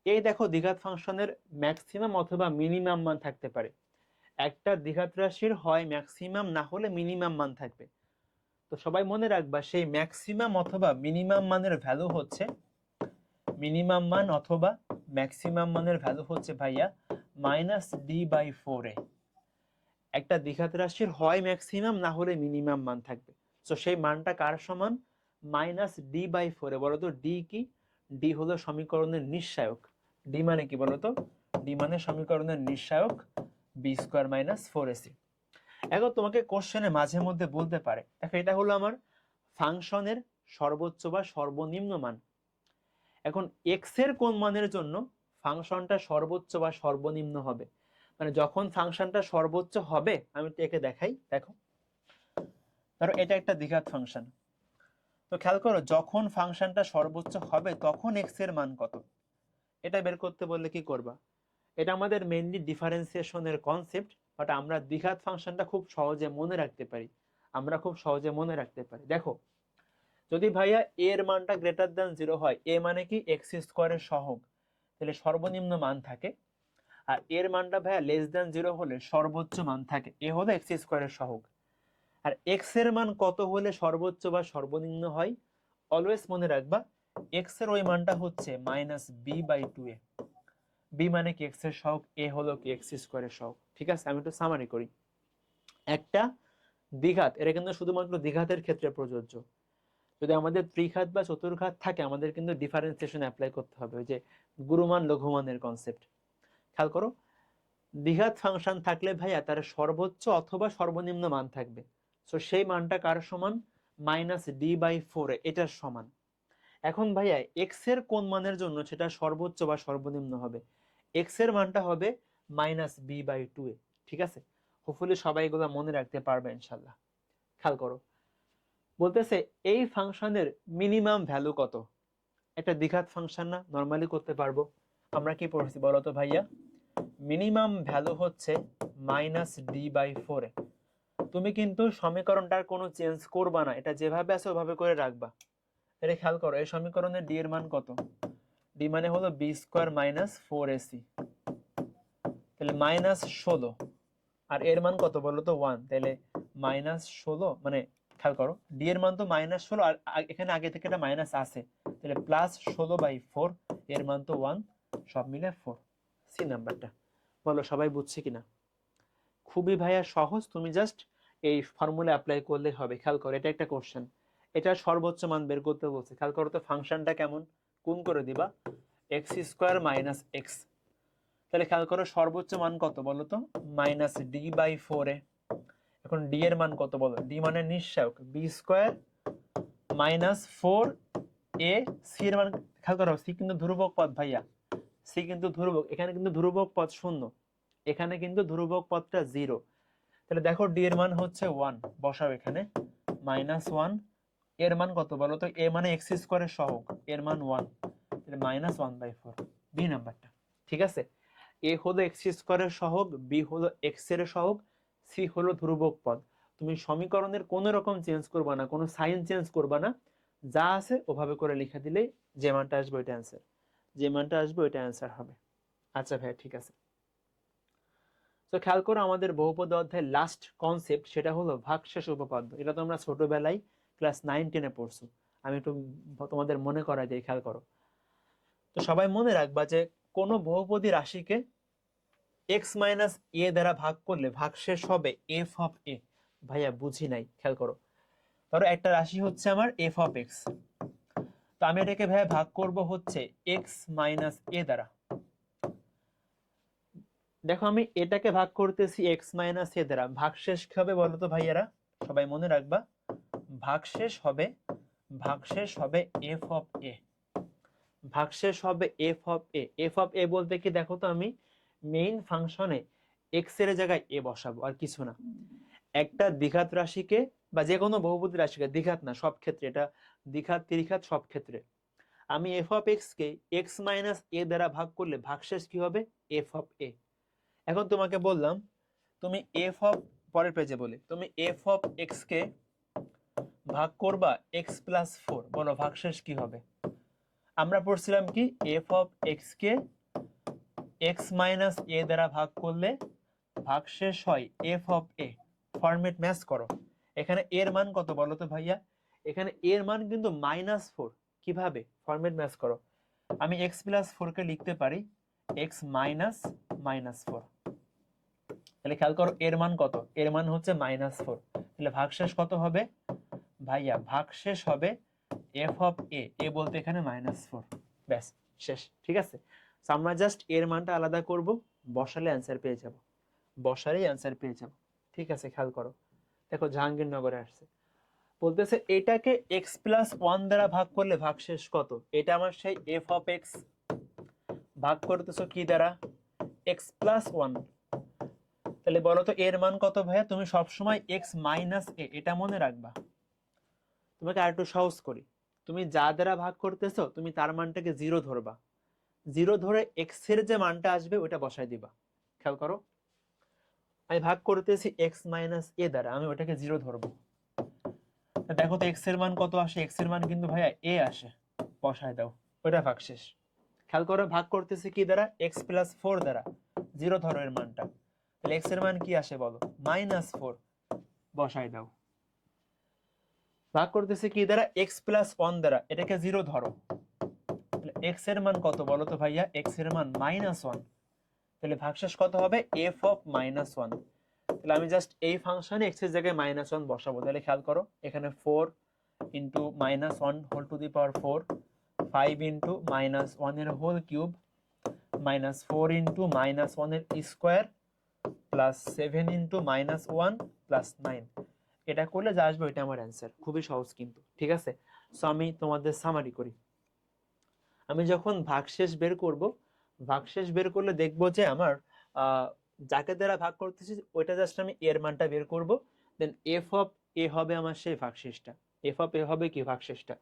এই দেখো দ্বিঘাত ফাংশনের ম্যাক্সিমাম অথবা মিনিমাম মান থাকতে পারে। একটা দ্বিঘাত রাশির হয় ম্যাক্সিমাম না হলে মিনিমাম মান থাকবে। তো সবাই মনে রাখবা সেই ম্যাক্সিমাম অথবা মিনিমাম মানের ভ্যালু হচ্ছে, মিনিমাম মান অথবা ম্যাক্সিমাম মানের ভ্যালু হচ্ছে ভাইয়া -d/4a। একটা দ্বিঘাত রাশির হয় ম্যাক্সিমাম না হলে মিনিমাম মান থাকবে। তো সেই মানটা কার সমান, -d/4a। বলো তো ডি কি, ডি হলো সমীকরণের নিঃসায়ক। ডি মানে কি বলতো, ডি মানে সমীকরণের নিঃসায়ক বি স্কোয়ার মাইনাস 4ac। এখন তোমাকে কোশ্চেনে মাঝে মধ্যে বলতে পারে, দেখো এটা হলো আমার ফাংশনের সর্বোচ্চ বা সর্বনিম্ন মান। এখন এক্স এর কোন মানের জন্য ফাংশনটা সর্বোচ্চ বা সর্বনিম্ন হবে, মানে যখন ফাংশনটা সর্বোচ্চ হবে, আমি একে দেখাই। দেখো ধরো এটা একটা দ্বিঘাত ফাংশন, তো খেয়াল করো যখন ফাংশনটা সর্বোচ্চ হবে তখন এক্স এর মান কত, এটা বের করতে বললে কি করবা। এটা আমাদের মেইনলি ডিফারেন্সিয়েশনের কনসেপ্ট, বাট আমরা দ্বিঘাত ফাংশনটা খুব সহজে মনে রাখতে পারি, আমরা খুব সহজে মনে রাখতে পারি। দেখো যদি ভাইয়া এর মানটা গ্রেটার দ্যান 0 হয়, এ মানে কি এক্স স্কোয়ারের সহগ, তাহলে সর্বনিম্ন মান থাকে। আর এর মানটা ভাইয়া লেস দ্যান 0 হলে সর্বোচ্চ মান থাকে, এ হলো এক্স স্কোয়ারের সহগ। আর এক্স এর মান কত হলে সর্বোচ্চ বা সর্বনিম্ন হয়, অলওয়েজ মনে রাখবা এক্স এর ওই মানটা হচ্ছে -b/2a। বি মানে কি এক্স এর সহগ, এ হলো কি এক্স স্কোয়ারের সহগ, ঠিক আছে? আমি একটু সামারি করি। একটা দ্বিঘাত, এটা কিন্তু শুধুমাত্র দ্বিঘাতের ক্ষেত্রে প্রযোজ্য। যদি আমাদের ত্রিঘাত বা চতুর্ঘাত থাকে, আমাদের কিন্তু ডিফারেন্সিয়েশন অ্যাপ্লাই করতে হবে, ওই যে গুরুমান লঘুমানের কনসেপ্ট। খেয়াল করো, দ্বিঘাত ফাংশন থাকলে ভাইয়া তার সর্বোচ্চ অথবা সর্বনিম্ন মান থাকবে। সো সেই মানটা কার সমান, -d/4a, এটার সমান। এখন ভাইয়া এক্স এর কোন মানের জন্য সেটা সর্বোচ্চ বা সর্বনিম্ন হবে, এক্স এর মানটা হবে -b/2a, ঠিক আছে? হোপফুলি সবাই এগুলো মনে রাখতে পারবে ইনশাল্লাহ। খেয়াল করো, বলতেছে এই ফাংশনের মিনিমাম ভ্যালু কত। একটা দ্বিঘাত ফাংশন না, নরমালি করতে পারবো। আমরা কি পড়ছি বলতো ভাইয়া, মিনিমাম ভ্যালু হচ্ছে -d/4a। তুমি কিন্তু সমীকরণটার কোনো চেঞ্জ করবা না, এটা যেভাবে আছে ওভাবে করে রাখবা। এটা খেয়াল করো, এই সমীকরণের ডি এর মান কত, ডি মানে হলো বি স্কোয়ার মাইনাস 4ac, তাহলে -16। আর এর মান কত বলো তো 1, তাহলে -16, মানে খেয়াল করো ডি এর মান তো -16, আর এখানে আগে থেকে এটা মাইনাস আছে, তাহলে +16/4, এর মান তো 1, সব মিলে 4, সি নাম্বারটা। বলো সবাই বুঝছে কিনা? খুবই ভাইয়া সহজ, তুমি জাস্ট এই ফর্মুলা অ্যাপ্লাই করলে হবে। খেয়াল করো এটা একটা কোশ্চেন, এটা সর্বোচ্চ মান বের করতে বলছে। খেয়াল করো তো ফাংশনটা কেমন, গুণ করে দিবা এক্স স্কোয়ার মাইনাস এক্স, তাহলে খেয়াল করো সর্বোচ্চ মান কত বলো তো, -d/4a। এখন ডি এর মান কত বলো? ডি মানে নিঃসহায়ক, বি স্কোয়ার মাইনাস 4 এ। সি এর মান খেয়াল করো, সি কিন্তু ধ্রুবক পদ ভাইয়া, সি কিন্তু ধ্রুবক, এখানে কিন্তু ধ্রুবক পদ 0, এখানে কিন্তু ধ্রুবক পদটা 0। তাহলে দেখো ডি এর মান হচ্ছে 1, বসাও এখানে -1। এর মান কত বলো তো? এ মানে এক্স স্কোয়ারের সহগ, এর মান 1, তাহলে -1/4, বি নাম্বারটা। ঠিক আছে, এ হলো এক্স স্কোয়ারের সহগ, বি হলো এক্স এর সহগ, সি হলো ধ্রুবক পদ। তুমি সমীকরণের কোনো রকম চেঞ্জ করবা না, কোনো সাইন চেঞ্জ করবা না, যা আছে ওভাবে করে লিখে দিলেই যে মানটা আসবে ওইটা অ্যান্সার, যে মানটা আসবে ওইটা অ্যান্সার হবে। আচ্ছা ভাই ঠিক আছে। তো খেয়াল করো আমাদের বহুপদ অধ্যায়ের লাস্ট কনসেপ্ট, সেটা হলো ভাগশেষ উপপাদ্য। এটা তোমরা ছোটবেলায় ক্লাস 9-10-এ পড়ছো, আমি একটু তোমাদের মনে করাই দিই, খেয়াল করো। তো সবাই মনে রাখবা যে কোনো বহুপদী রাশিকে এক্স মাইনাস এ দ্বারা ভাগ করলে ভাগশেষ হবে এফ অফ এ। ভাইয়া বুঝি নাই, খেয়াল করো। ধরো একটা রাশি হচ্ছে আমার এফ অফ এক্স, তো আমি এটাকে ভাইয়া ভাগ করব হচ্ছে এক্স মাইনাস এ দ্বারা। দেখো আমি এটাকে ভাগ করতেছি এক্স মাইনাস এ দ্বারা, ভাগশেষ কি হবে বলো তো ভাইয়ারা? সবাই মনে রাখবা, ভাগশেষ হবে এফ অফ এ, ভাগশেষ হবে F of A. F of A বলতে কি দেখো তো, আমি মেইন ফাংশনে এক্স এর জায়গায় এ বসাবো, আর কিছু না। একটা দ্বিঘাত রাশিকে বা যে কোনো বহুপদী রাশিকে, দ্বিঘাত না সব ক্ষেত্রে, এটা দ্বিঘাত ত্রিঘাত সব ক্ষেত্রে, আমি এফ অফ এক্স কে এক্স মাইনাস এ দ্বারা ভাগ করলে ভাগশেষ কি হবে? F of A. এখন তোমাকে বললাম তুমি এফ অফ, পরের পেজে বলি, তুমি এফ অফ এক্স কে ভাগ করবা এক্স প্লাস 4, বলো ভাগশেষ কি হবে? আমরা পড়ছিলাম কি এফ অফ এক্স কে এক্স মাইনাস এ দ্বারা ভাগ করলে ভাগশেষ হয় F of A. Format match করো, এখানে এর মান কত বলো তো ভাইয়া? এখানে এর মান কিন্তু -4। কিভাবে? ফরম্যাট ম্যাচ করো, আমি এক্স প্লাস 4 কে লিখতে পারি এক্স মাইনাস -4। তাহলে খেয়াল করো এর মান কত? এর মান হচ্ছে -4। তাহলে ভাগশেষ কত হবে ভাইয়া? ভাগশেষ হবে এফ অফ এ, এ বলতে এখানে -4। ব্যাস, শেষ। ঠিক আছে, আমরা জাস্ট এর মানটা আলাদা করব, বসালে অ্যান্সার পেয়ে যাব, বসালেই অ্যান্সার পেয়ে যাব। ঠিক আছে, খেয়াল করো, দেখো জাহাঙ্গীরনগরে আসছে, বলতেছে এটাকে এক্স প্লাস 1 দ্বারা ভাগ করলে ভাগশেষ কত? এটা আমার সেই এফ অফ এক্স, ভাগ করতেছো কি দ্বারা? X plus 1। তাহলে বলো তো এর মান কত ভাইয়া? তুমি সবসময় এক্স মাইনাস এ এটা মনে রাখবা। তোমাকে আর একটু সহজ করি, তুমি যা দ্বারা ভাগ করতেছো তুমি তার মানটাকে 0 ধরবা, 0 ধরে এক্স এর যে মানটা আসবে ওটা বসাই দিবা। খেয়াল করো, আমি ভাগ করতেছি এক্স মাইনাস এ দ্বারা, আমি ওটাকে 0 ধরবো। দেখো তো এক্স এর মান কত আসে? এক্স এর মান কিন্তু ভাইয়া এ আসে, বসায় দাও, ওটা ভাগশেষ। খেয়াল করো ভাগ করতেছি কি দ্বারা? এক্স প্লাস 4 দ্বারা, 0 ধরো এর মানটা, তাহলে এক্স এর মান কি আসে বলো? -4, বসায় দাও। ভাগ করতেছি কি দ্বারা? এক্স প্লাস 1 দ্বারা, এটাকে 0 ধরো, তাহলে এক্স এর মান কত বলো তো ভাইয়া? এক্স এর মান -1, তাহলে ভাগশেষ কত হবে? F of -1। তাহলে আমি জাস্ট এই ফাংশনে এক্স এর জায়গায় -1 বসাবো। তাহলে খেয়াল করো এখানে 4 into -1 whole to the power 4, 5 into -1 এর হোল কিউব, -4 ইন্টু -1 এর স্কোয়ার, প্লাস 7 ইন্টু -1 প্লাস 9। এটা করলে যা আসবে ওইটা আমার অ্যান্সার। খুবই সহজ কিন্তু, ঠিক আছে। সো আমি তোমাদের সামারি করি, আমি যখন ভাগশেষ বের করব, ভাগশেষ বের করলে দেখব যে আমার যাকে দ্বারা ভাগ করতেছি ওইটা জাস্ট আমি এর মানটা বের করব, দেন এফ অফ এ হবে আমার সেই ভাগশেষটা, এফ অফ এ হবে কি ভাগশেষটা।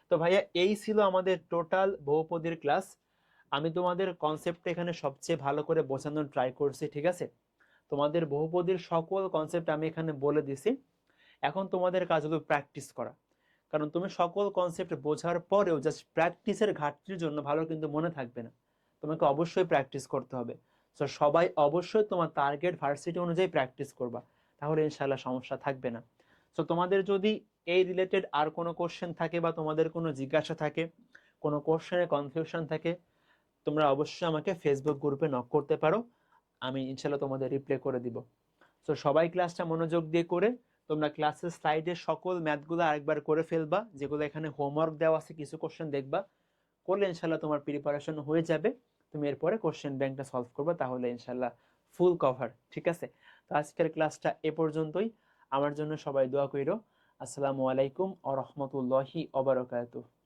তো ভাইয়া এই ছিল আমাদের টোটাল বহুপদীর ক্লাস। আমি তোমাদের কনসেপ্টটা এখানে সবচেয়ে ভালো করে বোঝানোর ট্রাই করছি, ঠিক আছে। তোমাদের বহুপদীর সকল কনসেপ্ট আমি এখানে বলে দিছি, এখন তোমাদের কাজ হলো প্র্যাকটিস করা। কারণ তুমি সকল কনসেপ্ট বোঝার পরেও জাস্ট প্র্যাকটিসের ঘাটতির জন্য ভালো কিন্তু মনে থাকবে না, তোমাকে অবশ্যই প্র্যাকটিস করতে হবে। সো সবাই অবশ্যই তোমার টার্গেট ভার্সিটি অনুযায়ী প্র্যাকটিস করবা, তাহলে ইনশাল্লাহ সমস্যা থাকবে না। সো তোমাদের যদি এই রিলেটেড আর কোনো কোশ্চেন থাকে বা তোমাদের কোনো জিজ্ঞাসা থাকে, কোনো কোশ্চেনে কনফিউশন থাকে, তোমরা অবশ্যই আমাকে ফেসবুক গ্রুপে নক করতে পারো, আমি ইনশাল্লাহ তোমাদের রিপ্লাই করে দিব। সো সবাই ক্লাসটা মনোযোগ দিয়ে করে তোমরা ক্লাসের স্লাইডে সকল ম্যাথগুলো আরেকবার করে ফেলবা, যেগুলো এখানে হোমওয়ার্ক দেওয়া আছে, কিছু কোশ্চেন দেখবা, করলে ইনশাল্লাহ তোমার প্রিপারেশন হয়ে যাবে, তুমি এরপরে কোশ্চেন ব্যাংকটা সলভ করবা, তাহলে ইনশাল্লাহ ফুল কভার। ঠিক আছে, তো আজকের ক্লাসটা এ পর্যন্তই। আমার জন্য সবাই দোয়া কইরো। আসসালামু আলাইকুম ওয়া রাহমাতুল্লাহি ওয়া বারাকাতুহু।